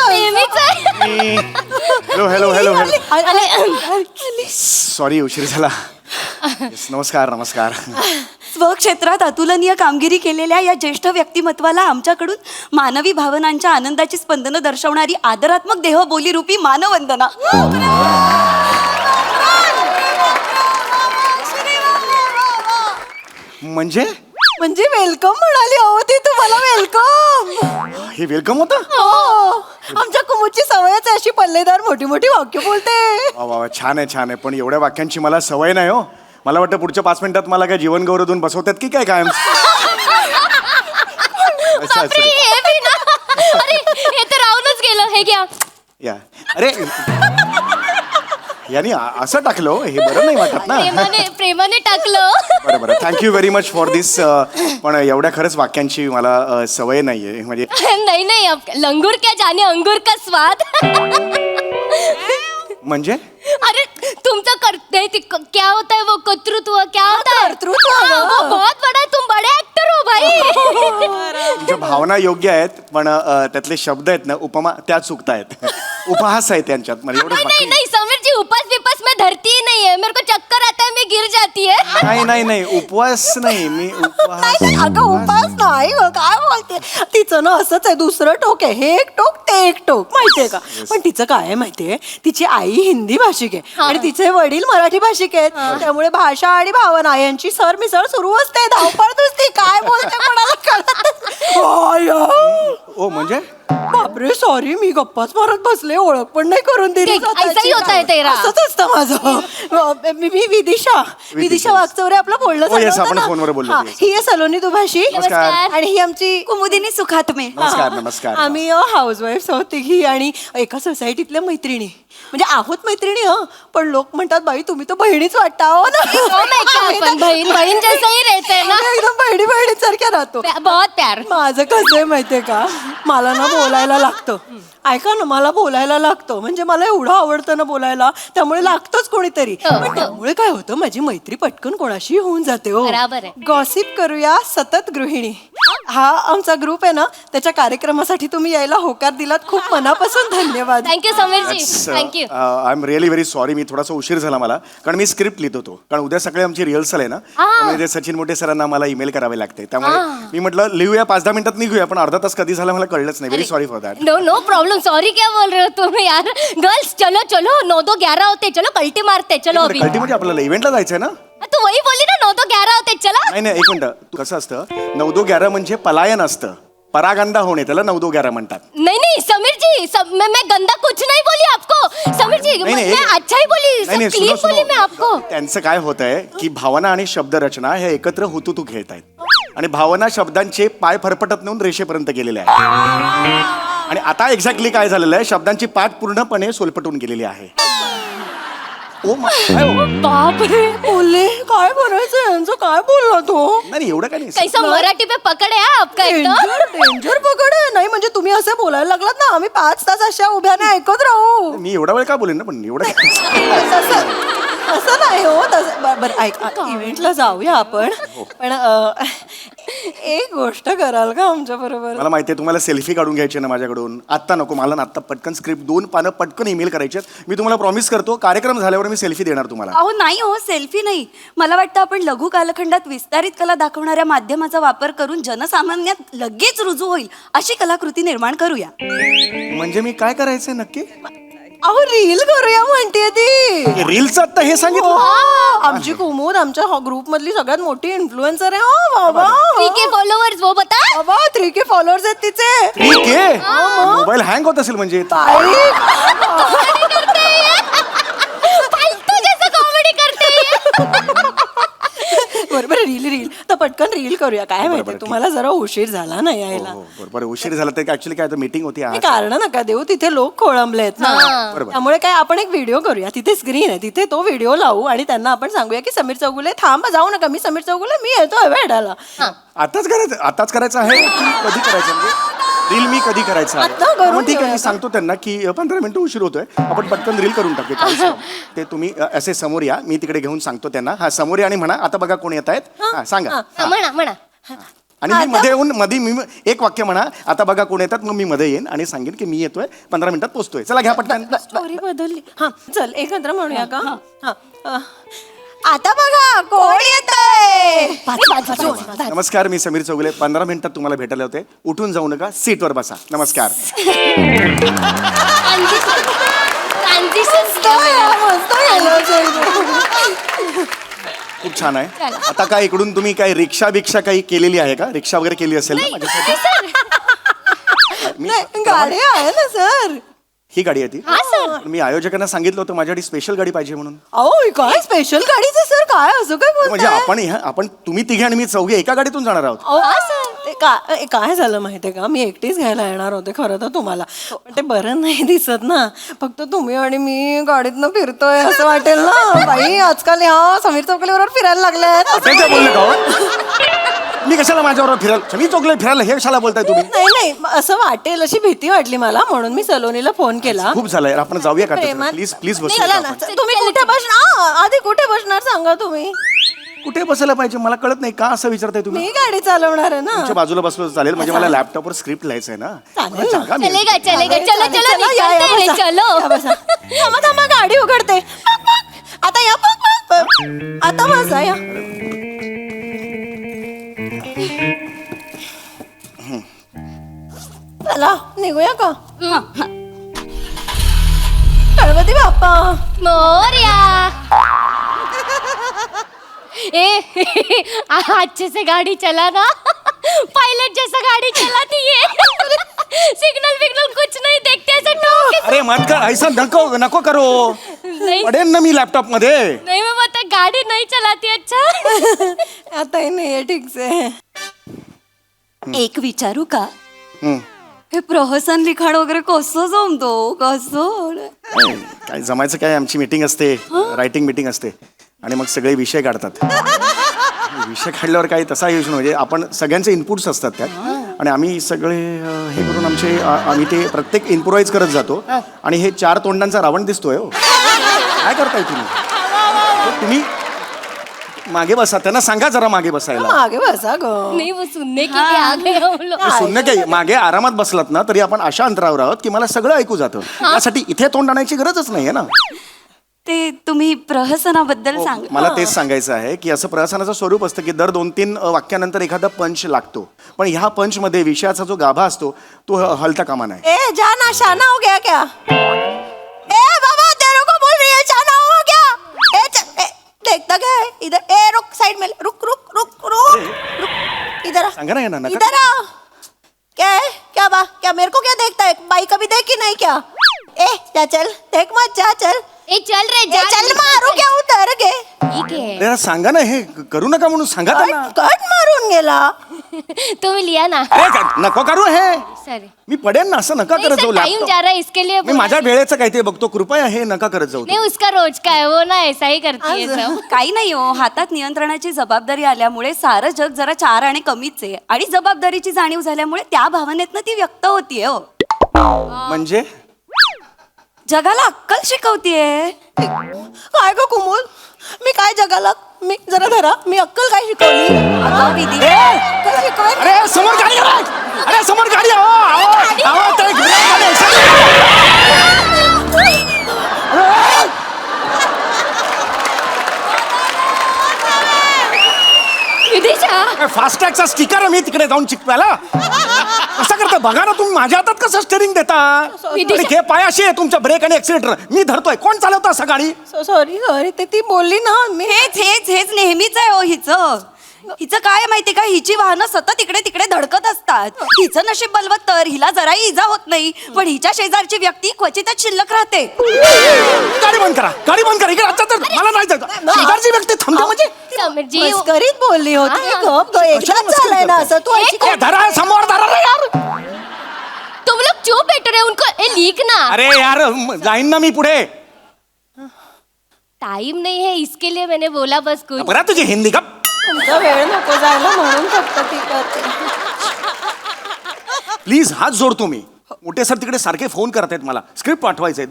C: नेहमीच आहे.
A: Hello hello hello. सॉरी, उशीर झाला. Yes, नमस्कार नमस्कार.
D: स्वक्षेत्रात अतुलनीय कामगिरी केलेल्या या ज्येष्ठ व्यक्तिमत्वाला आमच्याकडून मानवी भावनांच्या आनंदाची स्पंदनं दर्शवणारी आदरात्मक देहबोली रूपी मानवंदना.
A: म्हणजे
B: म्हणजे वेलकम म्हणाली अहो ती तुम्हाला वेलकम.
A: हे वेलकम होतं.
B: हो आमच्या कुमुदची सवयच आहे अशी पल्लेदार मोठी मोठी वाक्य बोलते.
A: वा वा वा, छान आहे छान आहे. पण एवढ्या वाक्यांची मला सवय नाही हो. मला वाटतं पुढच्या 5 मिनिटात मला काय जीवन गौरव देऊन बसवतात की काय कायम.
C: बापरे, हे बी ना. अरे हे तर राहूनच गेलं. हे घ्या.
A: या अरे यांनी असं टाकलं हे बरं नाही वाटत ना.
C: प्रेमाने टाकलं.
A: बरं बरं, थँक्यू व्हेरी मच फॉर दिस. पण एवढ्या खरंच वाक्यांची मला सवय नाहीये. म्हणजे
C: नहीं नहीं, अब लंगूर क्या जाने अंगूर का स्वाद.
A: म्हणजे
C: अरे तुमचं करते क्या होता है वो कर्तृत्व क्या होता है. वो बहुत बड़ा है. तुम बड़े एक्टर हो भाई.
A: तुमच्या भावना योग्य आहेत पण त्यातले शब्द आहेत ना उपमा त्या चुकतायत. उपहास आहे त्यांच्यात. म्हणजे एवढंच
C: नहीं
A: बाकी
C: नहीं समीर जी, उपास विपास में धरती ही नहीं है. मेरे को चक्कर आता है, मैं गिर जाती है.
A: नाही नाही नाही उपवास नाही मी उपहास.
B: नाही अगं उपास नाही हो, काय बोलते. तिचं ना असंच आहे. दुसरं टोक आहे. हे एक टोक ते एक टोक माहितीये का. पण तिचं काय आहे माहितीये, तिची आई हिंदी भाषिक आहे आणि तिचे वडील मराठी भाषिक आहेत. त्यामुळे भाषा आणि भावना यांची सरमिसळ सुरू असते. धावपळ नुसती. काय बोलते कोणाला कळत नाही.
A: ओ म्हणजे
B: बापरे सॉरी, मी गप्पाच मारत बसले. ओळख पण नाही करून दिली.
C: ठीक, ऐसाही होता है तेरा.
B: असंच असतं माझं. मी विदिशा वागचौरे आपलं बोलणं
A: हो, yes,
B: झालं होतं
A: आपण
B: ना.
A: फोनवर बोललो
B: हा,
A: होतो, yes.
B: ही आहे सलोनी दुभाषी
A: नमस्कार.
B: आणि ही आमची
J: कुमुदिनी सुखात्मे.
A: नमस्कार नमस्कार.
B: आम्ही हाऊसवाईफ आहोत तिघी आणि एका सोसायटीतल्या मैत्रिणी. म्हणजे आहोत मैत्रिणी हो, पण लोक म्हणतात बाई तुम्ही तर बहिणीच वाटता हो ना.
C: हो मैं क्या, अपन बहन बहन जैसे ही रहते हैं ना.
B: एकदम बहिणी सारख्या राहतो.
C: बहुत प्यार.
B: माझं कसं आहे माहितीये का, मला ना बोलायला लागतं. ऐका ना, मला बोलायला लागतं. म्हणजे मला एवढं आवडतं ना बोलायला, त्यामुळे लागतंच कोणीतरी. पण त्यामुळे काय होतं, माझी मैत्री पटकन कोणाशी होऊन जाते हो.
C: बराबर आहे.
B: गॉसिप करूया सतत गृहिणी हा आमचा ग्रुप आहे ना, त्याच्या कार्यक्रमासाठी तुम्ही यायला होकार दिलात. खूप मनापासून धन्यवाद.
C: Thank you Sameer ji, thank you.
A: I am really very sorry. मी थोडासा उशीर झाला मला, कारण मी स्क्रिप्ट लिहित होतो. कारण उद्या सकाळी आमची रिहर्सल आहे ना, त्यामुळे ते सचिन मोठे सरांना मला ईमेल करावे लागते. त्यामुळे मी म्हटलं लिहूया 5-10 मिनिटात निघूया, पण अर्धा तास कधी झाला मला कळलंच नाही. Very sorry for that.
C: No no problem. Sorry क्या बोल रहे हो तुम यार. गर्ल्स चलो चलो, 9-2-11 होते. चलो कल्टी मारते. चलो अभी.
A: कल्टी म्हणजे आपल्याला इव्हेंटला जायचंय ना.
C: तू वही बोली ना, 9-2-11 होते. चला.
A: नाही नाही, एक मिनिट. कसं असतं 9-2-11 म्हणजे पलायन असतं. परागंदा होणे त्याला 9-2-11 म्हणतात.
C: नहीं नहीं समीर जी, मैं गंदा कुछ नहीं बोली आपको. समीर जी मैं अच्छा ही बोली, सब क्लीन बोली मैं आपको.
A: त्यांचं काय होत आहे की भावना आणि शब्दरचना हे एकत्र हुतुतू खेळत आहेत. आणि भावना शब्दांचे पाय फरफटत नेऊन रेषेपर्यंत गेलेले आहेत. आणि आता एक्झॅक्टली काय झालेलं आहे, शब्दांची पाठ पूर्णपणे सोलपटून गेलेली आहे. ओ
C: बाप रे,
B: बोलले काय बोलायचं यांचं, काय बोलला तो.
A: नाही एवढं काय नाही.
C: कैसा मराठी पे पकड है आपका एकदम.
B: डेंजर पकड आहे. नाही म्हणजे तुम्ही असं बोलायला लागलात ना, आम्ही 5 तास अशा उभ्याने ऐकत राहू.
A: मी एवढा वेळ का बोलेन ना, पण एवढं
B: असं नाही हो. बरं ऐक, इव्हेंटला जाऊया आपण. पण एक गोष्ट कराल का आमच्या बरोबर.
A: मला माहिती आहे तुम्हाला सेल्फी काढून घ्यायची ना माझ्याकडून. आत्ता नको मला ना, आत्ता पटकन स्क्रिप्ट 2 पानं पटकन ईमेल करायचे. मी तुम्हाला प्रॉमिस करतो कार्यक्रम झाल्यावर मी सेल्फी देणार तुम्हाला.
J: अहो नाही हो, सेल्फी नाही. मला वाटतं आपण लघु कालखंडात विस्तारित कला दाखवणाऱ्या माध्यमाचा वापर करून जनसामान्यात लगेच रुजू होईल अशी कलाकृती निर्माण करूया.
A: म्हणजे मी काय करायचंय नक्की.
B: अहो रील करूया म्हणते ती.
A: रीलचं आता हे सांगितलं.
B: आमची कुमुद आमच्या ग्रुप मधली सगळ्यात मोठी इन्फ्लुएन्सर आहे. हो बाबा.
C: 3K फॉलोअर्स वो बता.
B: बाबा 3K फॉलोअर्स आहेत तिचे.
A: ठीक आहे. मोबाईल हँग होत असेल म्हणजे.
C: फालतू जैसा कॉमेडी करते है.
B: बरोबर रील तर पटकन रील करूया. काय माहिती तुम्हाला जरा उशीर झाला ना यायला.
A: बरोबर उशीर झाला तर ऍक्च्युली काय मीटिंग होती आज.
B: कारण नका देऊ, तिथे लोक खोळंबलेत ना. त्यामुळे काय आपण एक व्हिडिओ करूया. तिथे स्क्रीन आहे, तिथे तो व्हिडिओ लावू आणि त्यांना आपण सांगूया की समीर चौगुले थांबा, जाऊ नका, मी समीर चौगुले, मी येतोय भेटायला.
A: आताच करायचं आहे की कधी करायचं म्हणजे रील मी कधी करायचं आहे. मग ठीक आहे, मी सांगतो त्यांना की 15 मिनिटं उशीर होतोय, आपण पटकन रील करून टाकूया. ते तुम्ही असे समोर या, मी तिकडे घेऊन सांगतो त्यांना. हा समोर या आणि म्हणा आता बघा कोण येत आहेत. हा सांगा.
C: म्हणा.
A: आणि मी मध्ये येऊन मी एक वाक्य म्हणा, आता बघा कोण येतात, मग मी मध्ये येईन आणि सांगेन की मी येतोय, 15 मिनिटात पोहोचतोय. चला घ्या पटकन.
B: स्टोरी बदलली. हा चल एकत्र म्हणूया का. हा आता बघा कोण येतंय.
A: नमस्कार, मी समीर चौगुले. 15 मिनिटात तुम्हाला भेटायला होते. उठून जाऊ नका, सीटवर बसा. नमस्कार. खूप छान आहे. आता काय इकडून तुम्ही काय रिक्षा बिक्षा काही केलेली आहे का? रिक्षा वगैरे केली असेल ना माझ्यासाठी? मी
B: गाडी आहे ना सर.
A: ही गाडी आहे ती.
C: हा सर.
A: मी आयोजकांना सांगितलं होतं माझ्यासाठी स्पेशल गाडी पाहिजे म्हणून.
B: अहो काय स्पेशल गाडीचं सर, काय असं काय
A: म्हणजे
B: बोलताय?
A: आपण तुम्ही तिघे आणि मी चौघे एका गाडीतून जाणार आहोत.
B: ते काय झालं माहितीये का, मी एकटीच घ्यायला येणार होते खरं तर तुम्हाला, पण ते बरं नाही दिसत ना, फक्त तुम्ही आणि मी गाडीतनं फिरतोय असं वाटेल ना. बाई आजकाल ह्या समीर चौकलीवर फिरायला लागल्यात.
A: ते काय बोलले का हो? मी कशाला माझ्याबरोबर फिरायला, मी चौकले फिरायला हे कशाला बोलताय तुम्ही?
B: नाही असं वाटेल अशी भीती वाटली मला, म्हणून मी सलोनीला फोन केला.
A: खूप झालंय, आपण जाऊया का?
B: प्रेमात-
A: प्लीज प्लीज
B: नाही,
A: बसूया
B: चला
A: का
B: ना.
A: आपण?
B: तुम्ही कुठे बसणार? आधी कुठे बसणार सांगा तुम्ही.
A: कुठे बसायला पाहिजे मला कळत नाही, का असं विचारताय तुम्ही?
B: मी गाडी चालवणार आहे ना.
A: तुमच्या बाजूला बसलो तर चालेल, म्हणजे मला लॅपटॉपवर स्क्रिप्ट लिहायचं आहे ना.
B: चालेल.
A: मला जागा मिळेल.
C: चलेगा चलेगा चलो चलो
B: या,
C: निकलते रे,
B: बसा.
C: चलो.
B: या, बसा. थांबा थांबा, गाडी उघडते. पक, पक. आता या पक, पक, पक. आता बसा या. चला निघूया का? गणपती बाप्पा.
C: मोरया. अच्छे से गाड़ी चला ना, पायलट जैसा गाड़ी चलाती है. सिग्नल विग्नल कुछ नहीं देखते, ऐसे ठोक के-
A: अरे मत कर, ऐसा नको करो.
C: नहीं
A: पडेल ना मी लॅपटॉप मध्ये.
C: नहीं मैं बता, गाड़ी नहीं चलाती. अच्छा
B: आता ही नाहीये ठीक से.
D: एक विचारू का?
A: हम्म.
D: हे प्रहसन लिखाण वगैरे कसं जमतो? कसं?
A: काय जमायचं काय, आमची मीटिंग असते, रायटिंग मीटिंग असते आणि मग सगळे विषय काढतात. विषय काढल्यावर काही तसा यूज म्हणजे आपण सगळ्यांचे इनपुट्स असतात त्यात आणि आम्ही सगळे हे करून आम्ही ते प्रत्येक इम्प्रोवाइज करत जातो आणि हे 4 तोंडांचा रावण दिसतोय हो. काय करताय तुम्ही मागे बसा, त्यांना सांगा जरा मागे बसायला.
B: मागे बसा ग.
C: नहीं, वो सुनने के लिए आ गए हम लोग.
A: शून्य काही मागे आरामात बसलात ना तरी आपण अशा अंतरावर आहोत की मला सगळं ऐकू जातं. त्यासाठी इथे तोंड आणायची गरजच नाहीये ना.
D: ते तुम्ही प्रहसनाबद्दल सांग.
A: मला तेच सांगायचं आहे की असं प्रहसनाचं स्वरूप असतं की दर 2-3 वाक्यानंतर एखादा पंच लागतो, पण ह्या पंच मध्ये विषयाचा जो गाभा असतो तो हलता कामा नाही.
B: ए जाना शाना हो गया क्या? ए बाबा तेरे को बोल रही है, शाना हो गया? देखता क्या है इधर? ए रुक, साइड में रुक रुक रुक रुक रुक. इधर आ,
A: सांगा ना यांना, नका.
B: इधर आ. क्या है? क्या मेरे को क्या देखता है? बाई कभी देखी नहीं क्या? ए जा चल, देख मत, जा चल.
C: ए चल रे,
B: ए, चल मारू क्या उतर गे?
C: ठीक है.
A: अरे सांगा ना, हे करू नका म्हणून सांगा त्यांना.
B: कट मारून गेला.
C: तुम्ही लिया ना.
A: नको करू हे,
C: सॉरी.
A: मी पडेन ना, असं नका करत जाऊ.
C: टाइम जा रहा है इसके लिए.
A: मी माझ्या वेळेचं काय ते बघतो, कृपया हे नका करत जाऊ.
C: नहीं, उसका रोज का है, वो ना ऐसा ही करती है सब.
D: काही नाही हो, हातात नियंत्रणाची जबाबदारी आल्यामुळे सारं जग जरा 4 आणि कमीच आहे आणि जबाबदारीची जाणीव झाल्यामुळे त्या भावनेतनं ती व्यक्त होतीये हो.
A: म्हणजे
D: जगाला अक्कल शिकवतीये.
B: काय ग कुमुल, मी काय जगाला, मी जरा धरा, मी अक्कल काय शिकवली?
D: अगं विधी,
B: अक्कल शिकवाय.
A: अरे समोर गाडी आहे! अरे समोर गाडी आहे! आहो, ते गाडी
C: विदिशा,
A: फास्टॅगचा स्टिकर आहे, मी तिकडे जाऊन चिकवायला. कसं करता बघा ना तुम्ही, माझ्या हातात कसं स्टेरिंग देता? आणि हे पायाशी आहे तुमच्या ब्रेक आणि एक्सिलेटर, मी धरतोय. कोण चालवतं असं गाडी?
B: सॉरी ते ती बोलली ना, मी
D: हेच नेहमीच आहे हो हिचं काय माहिती का, हिची वाहनं सतत इकडे तिकडे धडकत असतात. हिचं नशीब बलवत तर हिला जराही इजा होत नाही, पण हिच्या शेजारची व्यक्ती क्वचितच शिल्लक राहते.
A: गाडी बंद करा, गाडी बंद करा. इकडे आता तर मला नाही जायचं. शेजारची व्यक्ती थांबते म्हणजे
C: समीरजी,
B: मस्करीत बोलली होती.
C: हा.
B: गप ग, एकदाच झालंय ना असं. तू ऐकी
A: ए, धरा समोर, धरा रे यार.
C: तुम लोग चुप बैठे रहे, उनको ए लिख ना.
A: अरे यार जाईन ना मी पुढे.
C: टाइम नहीं है इसके लिए मैंने बोला बस कुछ.
A: बघा तुझी हिंदी का.
B: तुमचा वेळ नको जायला म्हणून फक्त ती करते.
A: प्लीज हात जोडतो मी. मोठे सर तिकडे सारखे फोन करतायत मला, स्क्रिप्ट पाठवायचंय.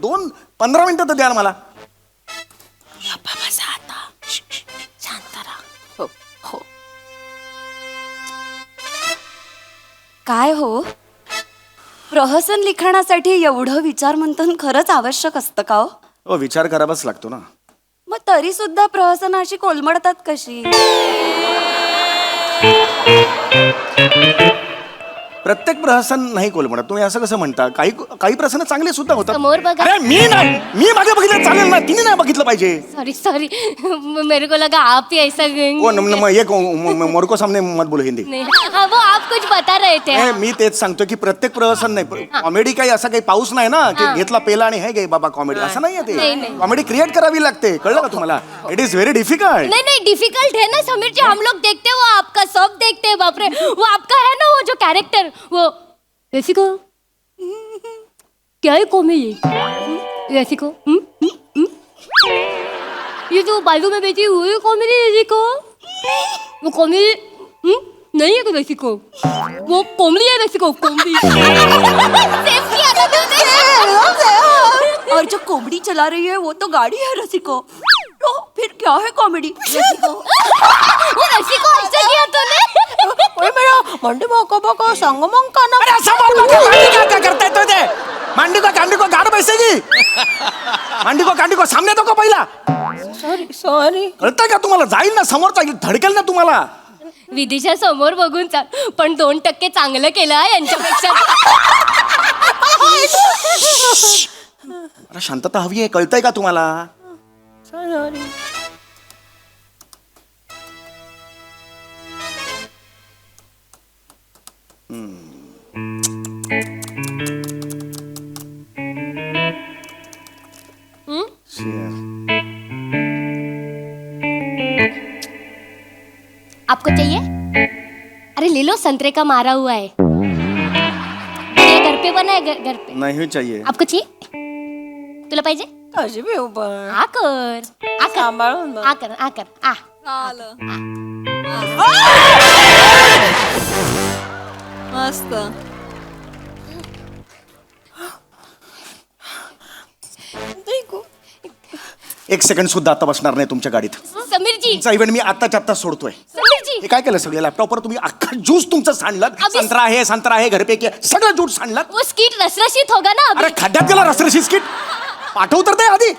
A: 15 मिनिटं तर द्या ना मला.
B: शांत राहा. हो
D: काय हो, प्रहसन लिखाणासाठी एवढं विचारमंथन खरंच आवश्यक असतं का हो?
A: हो, विचार करावाच लागतो ना.
D: मग तरी सुद्धा प्रहसनाशी कोलमडतात कशी?
A: प्रत्येक प्रहसन नाही कोलमडत. तुम्ही असं कसं म्हणता? काही काही प्रहसन चांगले सुद्धा होतात.
C: समोर बघा.
A: अरे मी नाही, मी मागे बघितलं चालेल ना, तिने नाही बघितलं पाहिजे.
C: सॉरी मेरे को लगा आप ही ऐसा
A: ओ ये मोर को सामने मत बोलो हिंदी.
C: नहीं हाँ वो आप कुछ बता रहे थे.
A: नाही, मी तेच सांगतो की प्रत्येक प्रहसन नाही, कॉमेडी काही असा काही पाऊस नाही ना की घेतला पेला आणि हे गे बाबा कॉमेडी, असं नाहीये ते.
C: नाही, नाही.
A: कॉमेडी क्रिएट करावी लागते, कळलं का तुम्हाला? It is very difficult.
C: नहीं डिफिकल्ट है ना समीर जी, हम लोग देखते हैं, वो आपका सब देखते हैं. बाप रे, वो आपका है ना वो जो कैरेक्टर, वो वैसी को क्या है कॉमेडी वैसी को ये जो बाजू में बैठी हुई है कॉमेडी वैसी को, वो कॉमेडी नहीं है वैसी को, वो कॉमेडी है वैसी को, कॉमेडी.
B: और जो कॉमेडी चला रही है वो तो गाड़ी है रसिको, तो फिर क्या है कॉमेडी?
C: वो रसिको ऐसा किया तूने.
B: मेरा मंडी बको संग मग का ना.
A: अरे समोर बघा, मांडी का करताय तो ते? मांडी को कांडी को गाड बैसेगी. मांडी को कांडी को सामने तो को पहिला.
B: सॉरी
A: कळतंय का तुम्हाला? जाईल ना समोर, जाईल, धडकेल ना तुम्हाला.
C: विदिशा समोर बघून चाल, पण 2% चांगलं केलं हा यांच्यापेक्षा.
A: अरे शांतता हवी आहे, कळतंय का तुम्हाला?
B: सॉरी.
C: आपको चाहिए? अरे ले लो, संतरे का मारा हुआ है. ये घर पे बना है, घर पे.
A: नाही चाहिए.
C: आपको चाहिए? तुला पाहिजे?
B: कशी भी उभं
C: आकर
B: सांभाळून बघ.
C: आकर आ.
E: मस्त.
A: एक सेकंड सुद्धा आता बसणार नाही तुमच्या गाडीत.
C: समीर जी,
A: तुमचा इव्हेंट मी आत्ताच्या आत्ता सोडतोय.
C: समीर जी,
A: हे काय केलं सगळं? लॅपटॉपवर तुम्ही अख्खा ज्यूस तुमचं सांडलं. संत्रा आहे घरपैकी सगळं ज्यूस सांडलं.
C: वो स्किट रसरशीत होगा ना
A: अरे
C: अभी.
A: खड्ड्यात गेला रसरशी स्किट. पाठव तर दे आधी.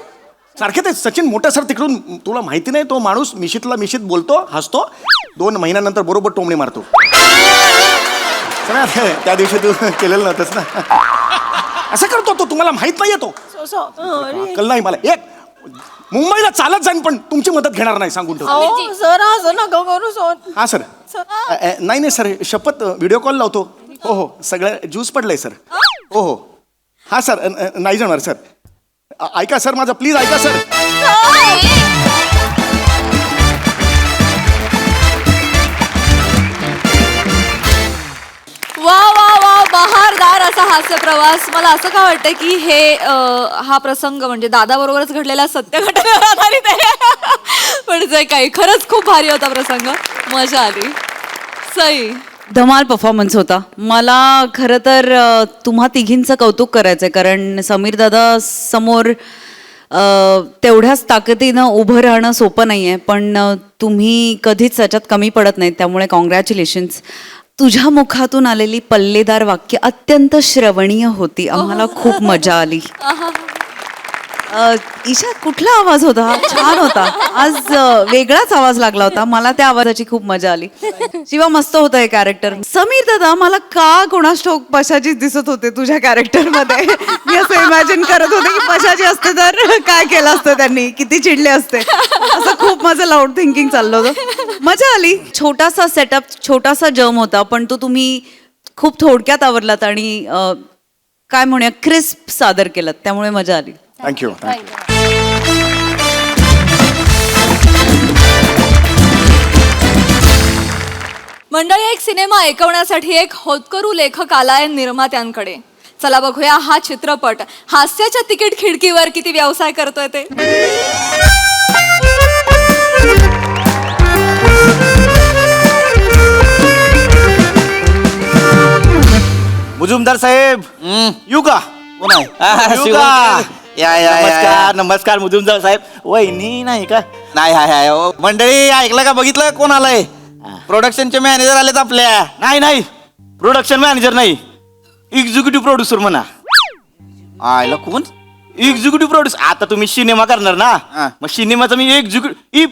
A: सारखे ते सचिन मोठे सर तिकडून, तुला माहिती नाही, तो माणूस मिशीत बोलतो, हसतो, 2 महिन्यानंतर बरोबर टोमणे मारतो. त्या दिवशी तू केलेलं नव्हतंच ना. असं करतो तो, तुम्हाला माहित नाहीये तो. कल नाही मला. एक मुंबईला चालत जाईन पण तुमची मदत घेणार नाही, सांगून ठेवतो.
B: सर असं नका करू सर.
A: हा सर. नाही सर, शपथ व्हिडिओ कॉल लावतो. हो सगळं ज्यूस पडलंय सर. हो हा सर, नाही जाणार सर. ऐका सर माझं, प्लीज ऐका सर.
E: वा वा वा, बहारदार असा हास्य प्रवास. मला असं का वाटतं की हे हा प्रसंग म्हणजे दादा बरोबरच घडलेला सत्य घटनेवर आधारित आहे. पण जे काही खरंच खूप भारी होता प्रसंग, मजा आली. सई,
J: धमाल परफॉर्मन्स होता. मला खरं तर तुम्हा तिघींचं कौतुक करायचंय, कारण समीर दादा समोर तेवढ्याच ताकदीनं उभं राहणं सोपं नाहीये, पण तुम्ही कधीच त्याच्यात कमी पडत नाहीत, त्यामुळे कॉंग्रॅच्युलेशन्स. तुझ्या मुखातून आलेली पल्लेदार वाक्य अत्यंत श्रवणीय होती, आम्हाला खूप मजा आली. ईशा, कुठला आवाज होता हा? छान होता. आज वेगळाच आवाज लागला होता, मला त्या आवाजाची खूप मजा आली. शिवा, मस्त होतं हे कॅरेक्टर. समीर दादा, मला का कोणास ठाऊक पशाचीच दिसत होते तुझ्या कॅरेक्टरमध्ये. मी असं इमॅजिन करत होते की पशाची असते तर काय केलं असतं त्यांनी, किती चिडले असते. असं खूप माझं लाऊड थिंकिंग चाललं होतं. मजा आली. छोटासा सेटअप, छोटासा जम होता, पण तो तुम्ही खूप थोडक्यात आवरलात आणि काय म्हणूया क्रिस्प सादर केलं, त्यामुळे मजा आली.
A: थँक्यू.
E: मंडळी, एक सिनेमा ऐकवण्यासाठी एक होतकरू लेखक आलाय निर्मात्यांकडे. चला बघूया हा चित्रपट हास्याच्या तिकीट खिडकीवर किती व्यवसाय करतोय ते.
H: मुजुमदार साहेब, येऊ का? येऊ का? नमस्कार नमस्कार मुजुमदार साहेब. वहिनी नाही का? नाही हाय मंडळी, ऐकलं का, बघितलं कोण आलंय? प्रोडक्शनचे मॅनेजर आलेत आपल्या. नाही प्रोडक्शन मॅनेजर नाही, एक्झिक्युटिव्ह प्रोड्युसर म्हणा. आयला कोण? Executive producer. आता तुम्ही सिनेमा करणार ना, मग सिनेमाचा मी एक्झिक्युटिव्ह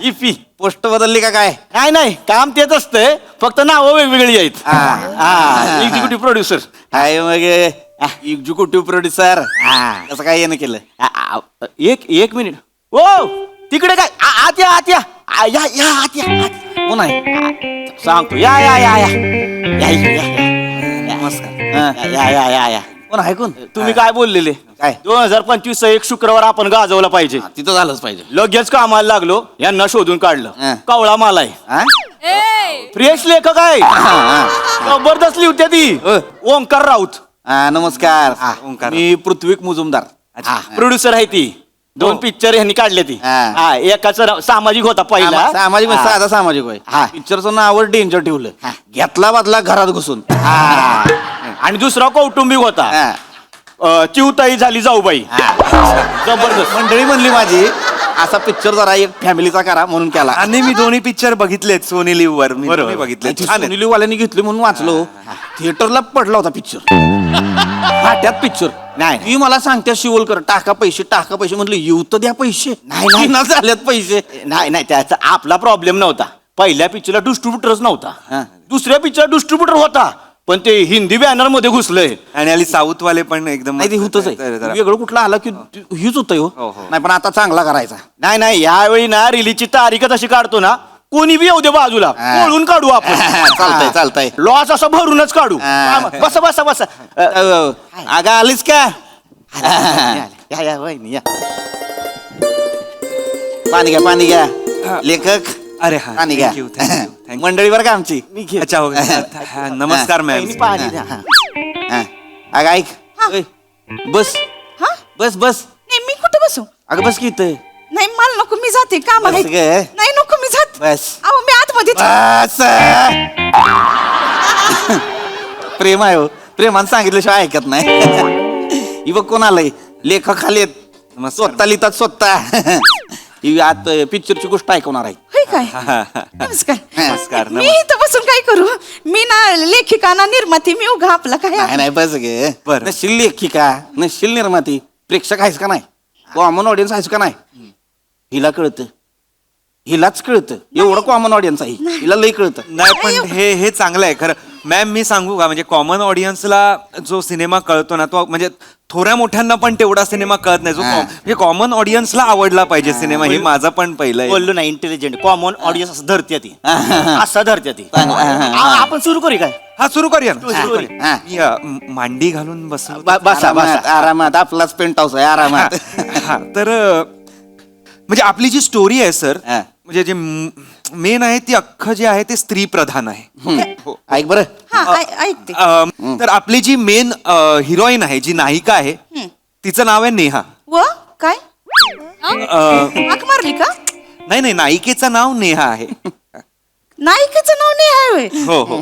H: इपी पोस्ट बदलली का काय? नाही नाही, काम तेच असतंय, फक्त नावं वेगवेगळी आहेत. एक्झिक्युटिव्ह प्रोड्युसर आहे. मग एक्झिक्युटिव्ह प्रोड्युसर कसं काय येणं केलं? एक मिनिट. ओ तिकडे काय? आत या आत या या या आत या. कोण आहे? सांगतो. या या या या या या. नमस्कार. या या या या. कोण आहे? कोण? तुम्ही काय बोललेले? काय 2025 एक शुक्रवार आपण गाजवला पाहिजे. तिथं झालंच पाहिजे. लगेच कामाला लागलो, यांना शोधून काढलं. कवळा माल आहे, फ्रेश लेखक आहे, जबरदस्त लिहिते ती. ओंकार राऊत. नमस्कार. मी पृथ्वी मुजुमदार, प्रोड्युसर आहे ती. 2 पिक्चर यांनी काढले ती. एकाचं नाव सामाजिक होता पहिला. सामाजिक साधा सामाजिक होय. पिक्चरचं नाव डेंजर ठेवलं. घेतला बदला घरात घुसून. आणि दुसरा कौटुंबिक होता. चिवताई झाली जाऊबाई. जबरदस्त. मंडळी म्हणली माझी असा पिक्चर जरा एक फॅमिलीचा करा म्हणून केला.
K: आणि मी दोन्ही पिक्चर बघितलेत सोनी लिव्ह वर. मी दोन्ही बघितले.
H: सोनी लिव्ह वाल्यांनी घेतली म्हणून वाचलो. थिएटरला पडला होता पिक्चर, फाट्यात पिक्चर. नाही ती मला सांगते शिवलकर टाका पैसे टाका पैसे. म्हटलं येऊ तर द्या पैसे. नाही ना झाल्यात पैसे. नाही नाही, त्याचा आपला प्रॉब्लेम नव्हता. पहिल्या पिक्चरला डिस्ट्रीब्युटरच नव्हता, दुसऱ्या पिक्चर डिस्ट्रीब्युटर होता, पण ते हिंदी बॅनर मध्ये घुसलंय.
K: आणि आली साऊथ वाले पण एकदम
H: नाही ते होतच आहे. वेगळं कुठलं आलं की हीच होतंय. नाही पण आता चांगला करायचा. नाही नाही, यावेळी ना रिलीजची तारीखच अशी काढतो ना, कोणी बी येऊ दे बाजूला, वळून काढू आपण. चालतंय चालतंय. लॉस असं भरूनच काढू. बसा बसा बसा. अगं आलीस का? या या वहिनी या. पाणी घ्या पाणी घ्या. लेखक
K: अरे हा
H: पाणी घ्या.
K: Thank you thank you.
H: मंडळी बरं का आमची.
K: अच्छा हो. नमस्कार मॅम.
H: पाणी द्या. अगं ऐक, ओय, बस बस बस.
J: नाही मी कुठं बसू?
H: अगं बस की इथं.
J: नाही मला नको, मी जाते काम आहे.
H: बस ग.
J: नाही नको मी जात.
H: बस
J: अहो मी आतमध्ये
H: बस. प्रेम आहे हो, प्रेमानं सांगितल्याशिवाय ऐकत नाही. ही बघ कोण आलंय. लेखक खाली आहेत, स्वतः लिहितात स्वतः. ही आत पिक्चरची गोष्ट ऐकवणार आहे.
J: होय काय? नमस्कार.
K: नमस्कार.
J: मी इथं बसून काय करू? मी ना लेखिका ना निर्माती, मी उगा आपला काय.
H: नाही नाही बस गे.
K: बरं.
H: नशील लेखिका, नशील निर्माती, प्रेक्षक आहेस का नाही? कॉमन ऑडियन्स आहेस का नाही? हिला कळतं, हिलाच कळतं. एवढं कॉमन ऑडियन्स आहे, हिला लई कळतं.
K: नाही पण हे चांगलं आहे खरं. मॅम मी सांगू का, म्हणजे कॉमन ऑडियन्सला जो सिनेमा कळतो ना, तो म्हणजे थोड्या मोठ्यांना पण तेवढा सिनेमा कळत नाही. जो म्हणजे कॉमन ऑडियन्सला आवडला पाहिजे सिनेमा, हे माझं पण पहिलं
H: बोललो नाही. इंटेलिजंट कॉमन ऑडियन्स असं धरते ती, असं धरते ती. आपण सुरू करू काय?
K: हा सुरू करूया ना.
H: सुरू करू.
K: मी, मांडी घालून बसलो.
H: बसा बसा आरामात. आपलाच पेंट हाऊस आहे, आरामात.
K: हा तर म्हणजे आपली जी स्टोरी आहे सर, म्हणजे जे मेन आहे ती अख्खं जे आहे ते स्त्री प्रधान आहे.
H: ऐक बरं.
J: हा ऐकते.
K: तर आपली जी मेन हिरोईन आहे, जी नायिका आहे, तिचं नाव आहे नेहा.
J: व काय हाक मारली का?
K: नाही नाही, नायिकेचं नाव नेहा आहे.
J: नायिकेचं नाव नाही आहे होय?
K: हो हो.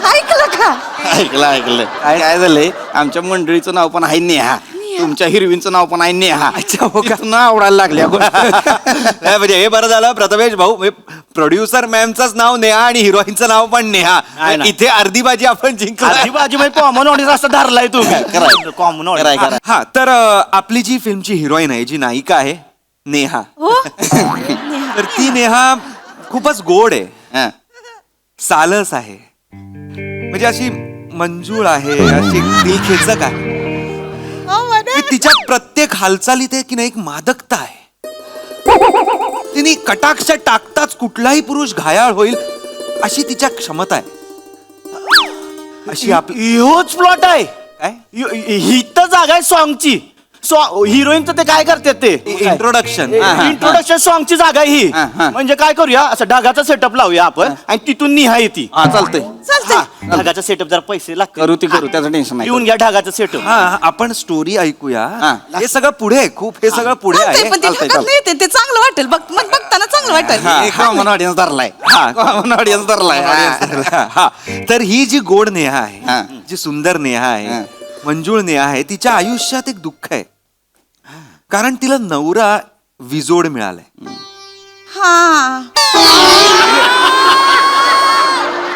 J: ऐकलं का?
H: ऐकलं ऐकलं. काय झालंय, आमच्या मंडळीचं नाव पण आहे नेहा, तुमच्या हिरवींचं नाव पण आहे नेहा.
K: अच्छा हो का?
H: नाव आवडायला लागल्या.
K: नाही म्हणजे हे बरं झालं प्रथमेश भाऊ, प्रोड्युसर मॅमचंच नाव नेहा आणि हिरोईनचं नाव पण नेहा. इथे अर्धी बाजी आपण जिंकली.
H: बाजी भाई कॉमन ऑडियन्स असं धरलाय तुम्ही. Common audience.
K: हा तर आपली जी फिल्मची हिरोईन आहे, जी नायिका आहे नेहा, तर ती नेहा खूपच गोड आहे, सालस आहे, म्हणजे अशी मंजूळ आहे, अशी दिलखेचक आहे. तिच्या प्रत्येक हालचालीत की नाही एक मादकता आहे. तिने कटाक्ष टाकताच कुठलाही पुरुष घायाळ होईल अशी तिच्या क्षमता आहे. अशी आपली
H: ह्योच प्लॉट आहे.
K: काय
H: ही तर जागा आहे सॉंगची. हिरोईनचं ते काय करतात ते
K: इंट्रोडक्शन.
H: इंट्रोडक्शन सॉंगची जागा आहे ही. म्हणजे काय करूया, असं ढगाचा सेटअप लावूया आपण आणि तिथून निहा येते. चालतंय. ढगाचा सेटअप जरा पैसे लागतात. करू ती करू, त्याचं टेन्शन नाही. येऊन घ्या ढगाचं सेटअप.
K: हा आपण स्टोरी ऐकूया. हे सगळं पुढे आहे, खूप हे सगळं पुढे आहे.
J: पण ते ढगात नाही येते, ते चांगलं वाटेल. मग बघताना चांगलं वाटेल.
H: कॉमन ऑडियन्स धरलाय. कॉमन ऑडियन्स धरलाय.
K: हा तर ही जी गोड नेहा आहे, जी सुंदर नेहा आहे, मंजूळ नेहा आहे, तिच्या आयुष्यात एक दुःख आहे, कारण तिला नवरा विजोड मिळालाय.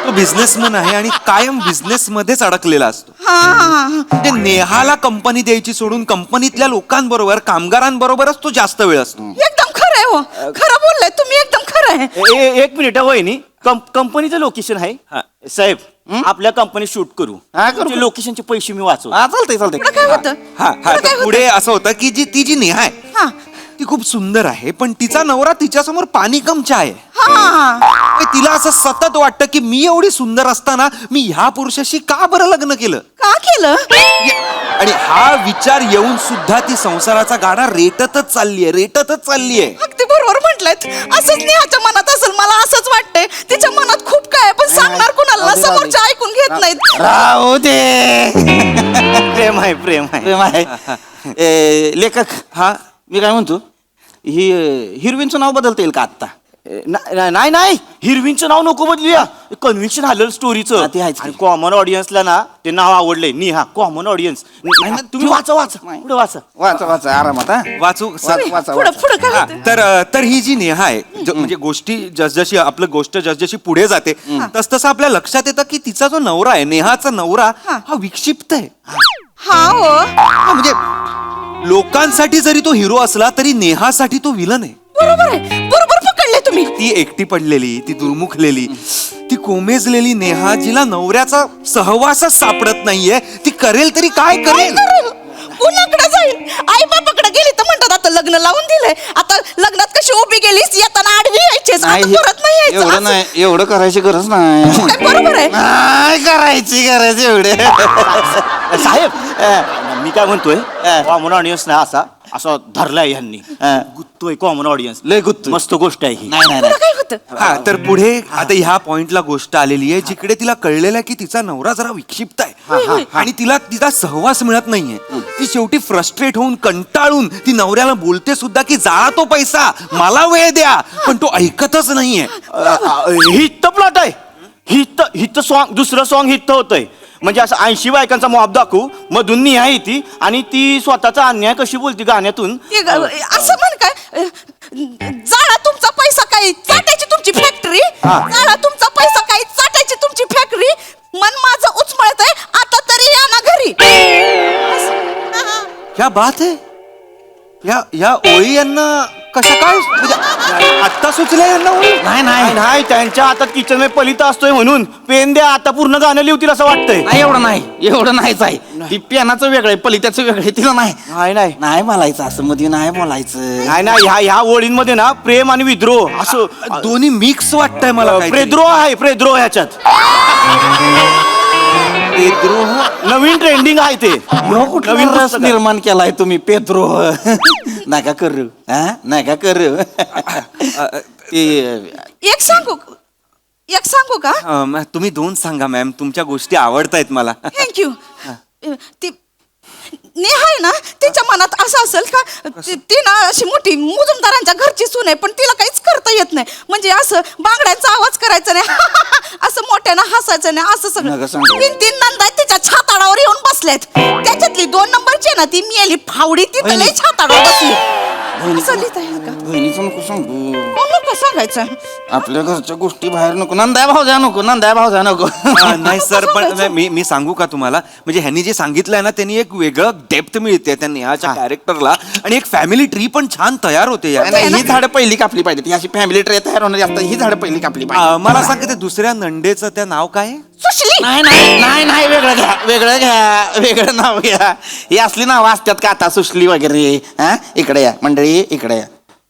K: तो बिझनेसमन आहे आणि कायम बिझनेस मध्येच अडकलेला असतो. म्हणजे नेहाला कंपनी द्यायची सोडून कंपनीतल्या लोकांबरोबर, कामगारांबरोबरच तो जास्त वेळ असतो.
J: एकदम खरं आहे हो, खरं बोललाय
B: आहे
H: एक मिनिट वहिनी कंपनीचं लोकेशन आहे साहेब आपल्या कंपनी शूट करू लोकेशनचे पैसे मी वाचू
K: चालतंय
B: पुढं काय होतं
K: हा हा
B: पुढं काय
K: तर पुढे असं होतं की ती जी नेहा आहे
B: हा
K: ती खूप सुंदर आहे पण तिचा नवरा तिच्यासमोर पाणी कमचा आहे
B: हा
K: तिला असं सतत वाटतं की मी एवढी सुंदर असताना मी ह्या पुरुषाशी का बरं लग्न केलं
B: का केलं
K: आणि हा विचार येऊन सुद्धा ती संसाराचा गाडा रेटतच चाललीये
B: अगदी बरोबर म्हटलंय असंच नेहाच्या मनात असेल मला असंच वाटतंय तिच्या मनात खूप काय आहे, पण सांगणार कुणाला समोरच्या ऐकून घेत नाहीत
H: राहू दे प्रेम आहे लेखक
K: हा
H: मी काय म्हणतो ही हिरवींचं नाव बदलता येईल का आत्ता नाही हिरवींचं नाव नको बदलूया कन्व्हिक्शन आलं स्टोरीचं आणि कॉमन ऑडियन्सला ना ते नाव आवडलंय निहा कॉमन ऑडियन्स तुम्ही वाचा पुढे वाचा आरामात
K: वाचू
B: पुढं काय
K: हा,
B: होतं?
K: तर ही जी नेहा आहे म्हणजे गोष्टी जसजशी आपलं गोष्ट जसजशी पुढे जाते तसं आपल्या लक्षात येतं की तिचा जो नवरा आहे नेहाचा नवरा हा विक्षिप्त आहे
B: हा हो
K: हा, म्हणजे लोकांसाठी जरी तो हिरो असला तरी नेहासाठी तो विलन आहे
B: बरोबर पकडले तुम्ही
K: ती एकटी पडलेली ती दुर्मुखलेली ती कोमेजलेली नेहा जिला नवऱ्याचा सहवासच सापडत नाहीये ती करेल तरी काय करेल
B: कुणाकडे जाईल आई बापाकडे गेली तर म्हणतात आता लग्न लावून दिलंय आता लग्नात कशी उभी गेलीस येताना आडवी यायचीस आता परत नाही यायचं
H: एवढं नाही एवढं करायची गरज नाही
B: काय बरोबर आहे
H: नाही करायची गरज एवढे साहेब मी काय म्हणतोय कॉमन ऑडियन्स ना असा धरलाय यांनी गुत्तोय कॉमन ऑडियन्स लय गुत्त मस्त गोष्ट आहे ही
B: पुढं काय होतं
K: हा तर पुढे आता ह्या पॉइंटला गोष्ट आलेली आहे जिकडे तिला कळलेलं आहे की तिचा नवरा जरा विक्षिप्त आहे आणि तिला तिचा सहवास मिळत नाहीये ती शेवटी फ्रस्ट्रेट होऊन कंटाळून ती नवऱ्याला बोलते सुद्धा की जा तो पैसा मला वेळ द्या पण तो ऐकतच नाहीये
H: हिट प्लॉट आहे हिट सॉंग दुसरं सॉंग हिट होतंय म्हणजे असं 80 बायकांचा मॉब दाखवू मधून निहा येते आणि ती स्वतःचा अन्याय कशी बोलते गाण्यातून
B: असं म्हण काय जाळा तुमचा पैसा काही चाटायची तुमची फॅक्टरी जाळा तुमचा पैसा काही चाटायची तुमची फॅक्टरी मन माझं उचमळत आहे आता तरी या ना घरी
K: क्या बात आहे या ओळी यांना कशा काय म्हणजे आत्ता सुचल्या यांना ओळी
H: नाही त्यांच्या हातात किचन मध्ये पलिता असतोय म्हणून पेन द्या आता पूर्ण गाणं लिहतील असं वाटतंय
L: नाही एवढं नाहीच आहे ती पियानाचं वेगळं आहे पलित्याचं वेगळं आहे तिला नाही बोलायचं असं मध्ये नाही बोलायचं
H: नाही ह्या ओळींमध्ये ना प्रेम आणि विद्रोह असं
K: दोन्ही मिक्स वाटतंय मला
H: प्रेद्रोह ह्याच्यात नवीन ट्रेंडिंग आहे ते
L: नवीन रस निर्माण केलाय तुम्ही पेद्रोह नका करू
B: एक सांगू का
K: तुम्ही दोन सांगा मॅम तुमच्या गोष्टी आवडतायत मला
B: थँक्यू ती नेहा आहे ना तिच्या मनात असं असेल का ती ना अशी मोठी मुजुमदारांच्या घरची सून आहे पण तिला काहीच करता येत नाही म्हणजे असं बांगड्यांचा आवाज करायचा नाही असं मोठ्यानं हसायचं नाही असं सगळं 3 नंदा तिच्या छाताडावर येऊन बसल्यात त्याच्यातली 2 नंबरची ना ती मेली फावडी ती लई छाताडावर बसली असं लिहिता येईल का
L: बहिणीचं नको सांगू
B: नको सांगायचं
L: आपल्या घरच्या गोष्टी बाहेर नको नंदा भावजा नको
K: नाही सर पण मी सांगू का तुम्हाला म्हणजे ह्यांनी जे सांगितलंय ना त्यांनी एक वेगळं डेप्थ मिळते त्या नेहाच्या कॅरेक्टरला आणि एक फॅमिली ट्री पण छान तयार होते
L: ही झाडं पहिली कापली पाहिजे ती अशी फॅमिली ट्रे तयार होणार असतात ही झाडं पहिली कापली पाहिजे
K: मला सांग ते दुसऱ्या नंडेचं त्या नाव काय आहे?
B: सुशली
L: नाही वेगळं नाव घ्या ही असली नावं असतात का आता सुशली वगैरे हा इकडे या मंडळी इकडे या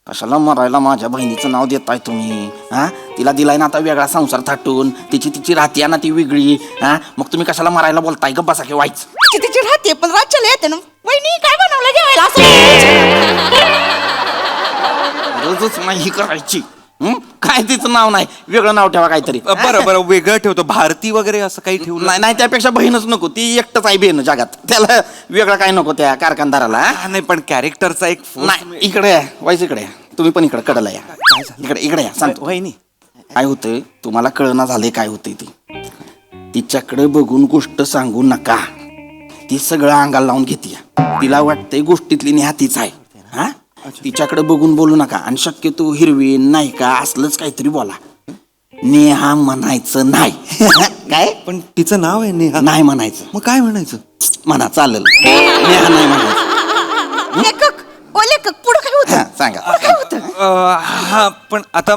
L: कशाला मरायला माझ्या बहिणीचं नाव देताय तुम्ही हा तिला दिलाय ना आता वेगळा संसार थाटून तिची राहते ना ती वेगळी हा मग तुम्ही कशाला मरायला बोलताय ग बसा की वाईच
B: तिची राहते पण रातच्याला येते ना वहिनी काय बनवलं जेवायला
L: रोजच नाही ही करायची काय तिचं नाव नाही वेगळं नाव ठेवा काहीतरी
K: बरं वेगळं ठेवतो भारती वगैरे असं काही ठेवलं
L: नाही त्यापेक्षा बहीणच नको ती एकटच आहे बहीण जगात त्याला वेगळं काय नको त्या कारखानदाराला
K: नाही पण कॅरेक्टरचा एक
L: नाही इकडे या वाईस इकडे या तुम्ही पण इकडे कडला या इकडे या सांगतो
H: वहिनी
L: काय होतंय तुम्हाला कळना झाले काय होतंय ती तिच्याकडे बघून गोष्ट सांगू नका ती सगळं अंगाला लावून घेते तिला वाटतंय गोष्टीतली नेहा तीच आहे हा तिच्याकडे बघून बोलू नका आणि शक्यतो हिरवीन नाही का असलंच काहीतरी बोला नेहा म्हणायचं नाही काय
K: पण तिचं नाव आहे नेहा
L: नाही म्हणायचं
K: मग काय म्हणायचं
L: म्हणा चालेल नेहा नाही म्हणायचं
B: लेखक पुढं काय होतं
L: सांगा
B: काय होतं
K: हा पण आता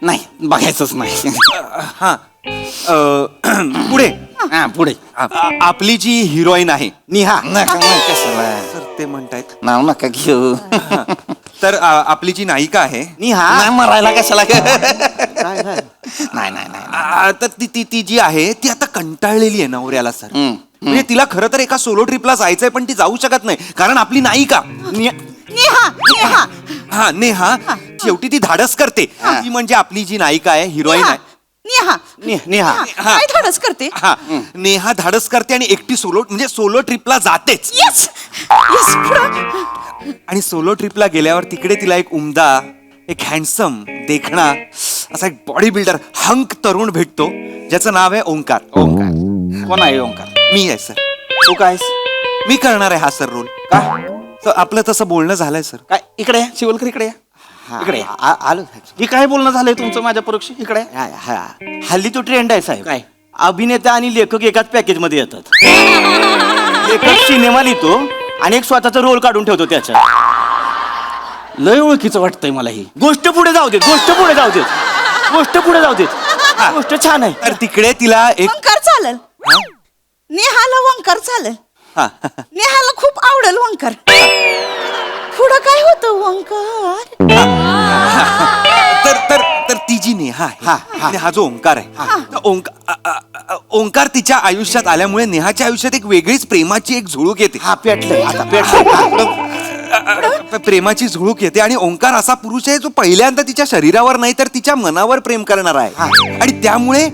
L: नाही बघायचंच नाही.
K: हा पुढे
L: हा पुढे
K: आपली जी हिरोईन आहे
L: निहा नका कशाला
K: सर ते म्हणतायत
L: नाव नका घेऊ.
K: तर आपली जी नायिका आहे
L: निहा नाही मरायला कशाला नाही नाही नाही
K: तर ती जी आहे ती आता कंटाळलेली आहे नवऱ्याला सर. म्हणजे तिला खरं तर एका सोलो ट्रिपला जायचंय पण ती जाऊ शकत नाही कारण आपली नायिका
B: नेहा नेहा
K: हा नेहा शेवटी ती धाडस करते. ती म्हणजे आपली जी नायिका आहे हिरोईन आहे
B: नेहा
L: नेहा
K: हा.
B: काय धाडस करते.
K: हा नेहा धाडस करते आणि एकटी सोलो ट्रिपला जातेच.
B: येस येस
K: आणि सोलो ट्रिपला गेल्यावर तिकडे तिला एक उमदा एक हँडसम देखणा असा एक बॉडी बिल्डर हंक तरुण भेटतो ज्याचं नाव आहे ओंकार.
L: कोण आहे ओंकार.
K: मी आहे सर.
L: तू काय
K: मी करणार आहे हा सर रोल.
L: का
K: तर आपलं तसं बोलणं झालंय सर.
L: काय इकडे या, शिवलकर इकडे या. इकडे या.
G: आलो
L: ही काय बोलणं झालंय तुमचं माझ्या परोक्ष इकडे या.
G: हल्ली तो ट्रेंड आहे साहेब.
L: काय?
G: अभिनेता आणि लेखक एकाच पॅकेज मध्ये येतात. लेखक सिनेमा लिहितो आणि एक स्वतःचा रोल काढून ठेवतो त्याच्या.
L: लय ओळखीचं वाटतंय मला ही.
G: गोष्ट पुढे जाऊ देत, गोष्ट पुढे जाऊ देत, गोष्ट पुढे जाऊ देत. गोष्ट छान आहे.
K: तर तिकडे तिला एक
B: वंकार चालेल. नेहाला वंकार चालेल.
K: हा.
B: नेहाला खूप आवडेल वंकार. पुढं काय होतं वंकार.
K: तर तर तर ती जी नेहा आहे आणि हा जो ओंकार आहे तर ओंकार तिच्या आयुष्यात आल्यामुळे नेहाच्या आयुष्यात एक वेगळीच प्रेमाची एक झुळूक येते.
L: हा पेटलंय आता पेटलंय.
K: प्रेमाची झुळूक येते आणि ओंकार असा पुरुष आहे जो पहिल्यांदा तिच्या शरीरावर नाही तर तिच्या मनावर प्रेम करणार आहे. आणि त्यामुळे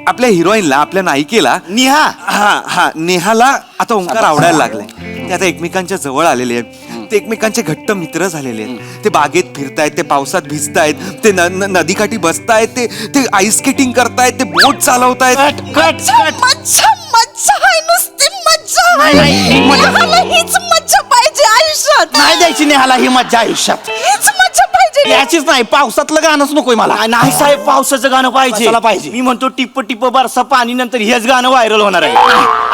K: आपल्या हिरोईनला आपल्या नायिकेला
L: निहा
K: नेहाला आता ओंकार आवडायला लागलाय. ते आता एकमेकांच्या जवळ आलेले आहेत. ते एकमेकांचे घट्ट मित्र झालेले आहेत. ते बागेत फिरतायत, ते पावसात भिजतायत, ते नदीकाठी बसतायत, ते आईस स्केटिंग करतायत, ते बोट चालवतायत.
B: मज्जा मज्जा आहे नुसती मज्जा. नेहाला हीच मज्जा पाहिजे आयुष्यात.
L: नाही द्यायची नेहाला ही मज्जा आयुष्यात.
B: हीच मज्जा पाहिजे.
L: याचीच नाही पावसातलं गाणंच नकोय मला.
G: नाही साहेब पावसाचं गाणं पाहिजे.
L: कशाला पाहिजे?
G: मी म्हणतो टिप्प टिप्प बरसा पाणी नंतर हेच गाणं व्हायरल होणार आहे.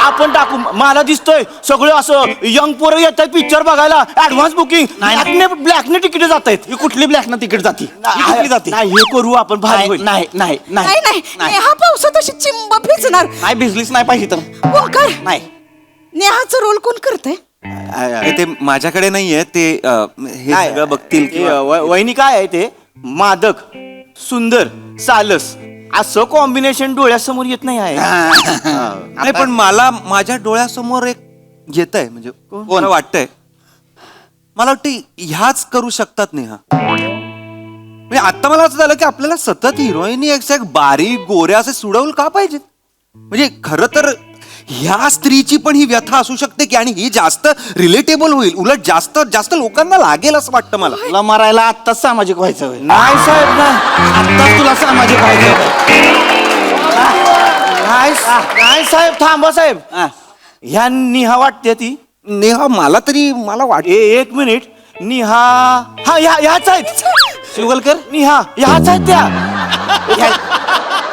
G: आपण टाकू. मला दिसतोय सगळं असं यंग पोरं येत आहेत पिक्चर बघायला. ऍडव्हान्स बुकिंग ब्लॅकने तिकीट जात आहेत.
L: ही कुठली ब्लॅकनं तिकीट जाती. ही कुठली जाती.
G: नाही हे करू आपण भारी होईल.
L: नाही नाही
B: नाही नाही नेहा पावसात अशी चिंब भिजणार.
L: नाही भिजलीच नाही पाहिजे तर
B: वंकार
L: नाही.
B: नेहाचा रोल कोण करते.
K: ते माझ्याकडे नाहीये. ते हे सगळं बघतील किंवा-
G: वहिनी काय आहे ते मादक सुंदर सालस असं कॉम्बिनेशन डोळ्यासमोर येत नाही आहे.
K: नाही पण मला माझ्या डोळ्यासमोर एक येत आहे म्हणजे कोण वाटतंय मला वाटतं ह्याच करू शकतात नेहा. म्हणजे आता मला असं झालं की आपल्याला सतत हिरोईन एक बारीक गोऱ्या असे सुडवल का पाहिजेत. म्हणजे खरं तर ह्या स्त्रीची पण ही व्यथा असू शकते की आणि ही जास्त रिलेटेबल होईल. उलट जास्त जास्त लोकांना लागेल असं वाटतं मला.
L: तुला मरायला आत्ताच सामाजिक व्हायचं होय.
G: नाही साहेब नाही.
L: आत्ताच तुला सामाजिक व्हायचं होय.
G: नाही साहेब थांबा साहेब. ह्या निहा वाटते ती.
K: नेहा मला तरी मला वाट
G: एक मिनिट. निहा हा ह्याच आहेत.
L: शिवगलकर
G: निहा ह्याच आहेत त्या.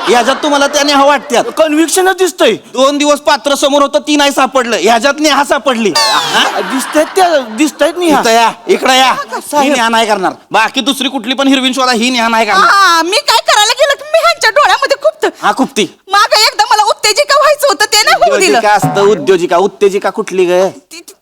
L: ह्याच्यात तुम्हाला त्या नेहा वाटत्यात.
G: कन्व्हिक्शनच दिसतंय.
L: 2 दिवस पात्र समोर होतं ती नाही सापडलं. ह्याच्यात नेहा सापडली.
G: दिसतायत त्या दिसतायत निहा.
L: इथं या इकडे या. ही नेहा नाही करणार. बाकी दुसरी कुठली पण हिरवीन शोधा ही नेहा नाही करणार.
B: मी काय करायला गेलं की मी ह्यांच्या डोळ्यामध्ये खूपत.
L: हा खूपती
B: माग एकदा मला उत्तेजिका व्हायचं होतं ते नाही होऊ दिलं.
L: उद्योजिका असतं उद्योजिका. उत्तेजिका कुठली ग.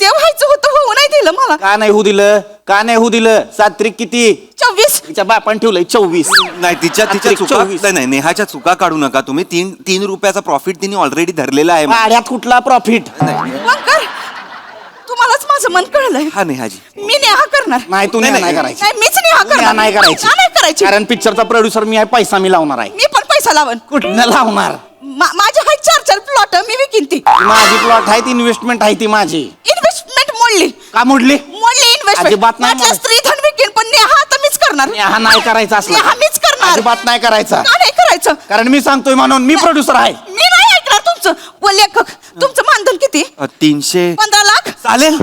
B: ते व्हायचं होतं होऊ नाही दिलं मला.
L: का नाही होऊ दिलं. का नाही होऊ दिलं. सात्रिक किती
B: 24.
L: तिच्या बापान ठेवलंय 24.
K: नाही तिच्या चुका
L: 24.
K: नाही नेहाच्या चुका काढू नका तुम्ही. 3 रुपयाचा प्रॉफिट तिने ऑलरेडी धरलेला आहे.
L: भाड्यात कुठला प्रॉफिट.
B: वंकार तुम्हालाच माझं मन कळलंय.
K: हा नेहाजी
B: मी नेहा करणार.
L: नाही तू नेहा नाही करायची.
B: नाही मीच नेहा
L: नेहा
B: करणार.
L: नाही करायची.
B: का नाही करायची.
L: कारण पिक्चरचा प्रोड्युसर मी आहे. पैसा मी लावणार आहे.
B: मी पण पैसा लावन.
L: कुठनं लावणार.
B: माझे आहेत 4 प्लॉट मी विकीन ती.
L: माझी प्लॉट आहे ती इन्व्हेस्टमेंट आहे ती माझी.
B: इन्व्हेस्टमेंट मोडली.
L: का मोडली.
B: इन्व्हेस्टमेंट
L: अजिबात नाही
B: माझ्या
L: मोडली.
B: स्त्री धन विकीन पण नेहा आता मीच करणार.
L: नेहा नाही करायचा असला.
B: नेहा मीच करणार.
L: अजिबात नाही करायचा.
B: का नाही करायचं.
L: कारण मी सांगतोय म्हणून मी प्रोड्युसर आहे.
B: मी नाही ऐकणार तुमचं. व लेखक तुमचं मानधन किती.
K: 300
B: 15 लाख.
K: चालेल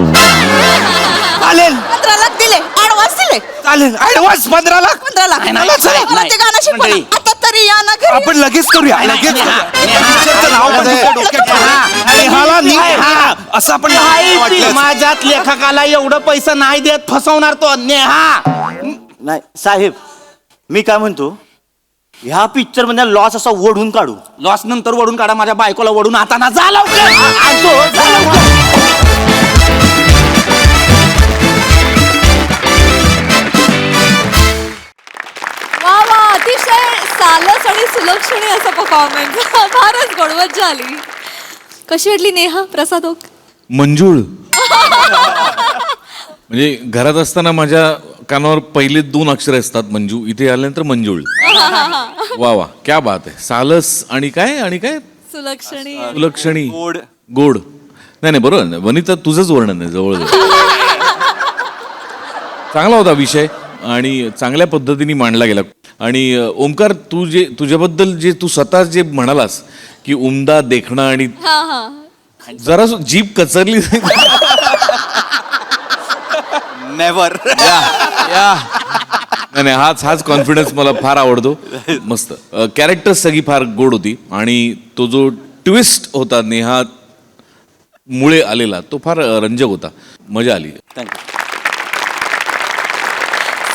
K: चालेल
B: 15 लाख दिले. ऍडव्हान्स दिले.
K: चालेल ऍडव्हान्स 15 लाख.
B: 15 लाख.
L: नाही,
B: चला, मला ते गाणं शिकवा ना.
L: मंडळी.
B: आता तरी या ना घरी.
K: आपण लगेच करूया लगेच करूया. पिक्चरचं नाव पण तुमच्या डोक्यात ठेवा. नेहाला नेहा असं आपण वाटलं.
L: माझ्यात लेखकाला एवढं पैसा नाही देत फसवणार तो नेहा.
G: नाही साहेब मी काय म्हणतो ह्या पिक्चर मध्ये लॉस असा ओढून काढू.
L: लॉस नंतर वडून काढा, माझ्या बायकोला वडून आता ना जा लवकर.
G: आणतो, जा लवकर.
E: वा वा, अतिशय सालस आणि सुलक्षणी असा परफॉर्मन्स. फारच गोड, मज्जा आली. कशी वाटली नेहा प्रसादोक?
I: मंजूळ. म्हणजे घरात असताना माझ्या कानावर पहिले 2 अक्षर असतात मंजू, इथे आल्यानंतर मंजूळ. वा वा, क्या बात आहे. सालस आणि काय
E: सुलक्षणी.
I: सुलक्षणी,
K: गोड.
I: गोड. नाही बरोबर आहे. वनिता तुझंच वर्णन आहे जवळजवळ. चांगला होता विषय आणि चांगल्या पद्धतीने मांडला गेला. आणि ओमकार, तू जे तुझ्याबद्दल जे तू स्वतः जे म्हणालास की उमदा देखणं आणि
E: हा हा.
I: जरा जीभ कचरली.
K: नेव्हर.
I: नाही हाच कॉन्फिडन्स मला फार आवडतो. मस्त कॅरेक्टर सगळी फार गोड होती आणि तो जो ट्विस्ट होता नेहा मुळे आलेला तो फार रंजक होता. मजा आली.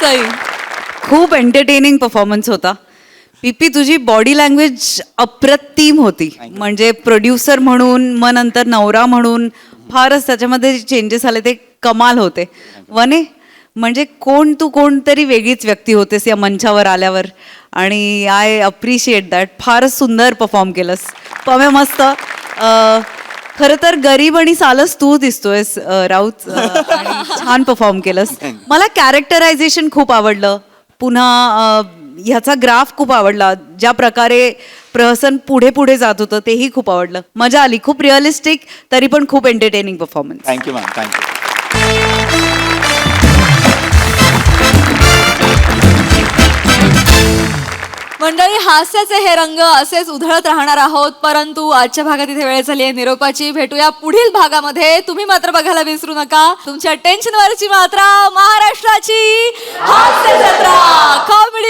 E: सई.
J: खूप एंटरटेनिंग परफॉर्मन्स होता. पीपी, तुझी बॉडी लँग्वेज अप्रतिम होती. म्हणजे प्रोड्युसर म्हणून मग नंतर नवरा म्हणून फारच त्याच्यामध्ये जे चेंजेस आले ते कमाल होते. वने, म्हणजे कोणतरी वेगळीच व्यक्ती होतेस या मंचावर आल्यावर आणि आय अप्रिशिएट दॅट. फारच सुंदर परफॉर्म केलंस. पमे मस्त. खरं तर गरीब आणि सालस तू दिसतोयस राऊत. आणि छान परफॉर्म केलंस. मला कॅरेक्टरायझेशन खूप आवडलं. पुन्हा ह्याचा ग्राफ खूप आवडला. ज्या प्रकारे प्रहसन पुढे जात होतं तेही खूप आवडलं. मजा आली. खूप रिअलिस्टिक तरी पण खूप entertaining performance.
K: Thank you ma'am, thank you.
E: मंडळी, हास्याचे हे रंग असेच उधळत राहणार आहोत, परंतु आजच्या भागात इथे वेळ झाली आहे निरोपाची. भेटूया पुढील भागामध्ये. तुम्ही मात्र बघायला विसरू नका तुमच्या टेन्शनवरची मात्रा, महाराष्ट्राची हास्य जत्रा, कॉमेडी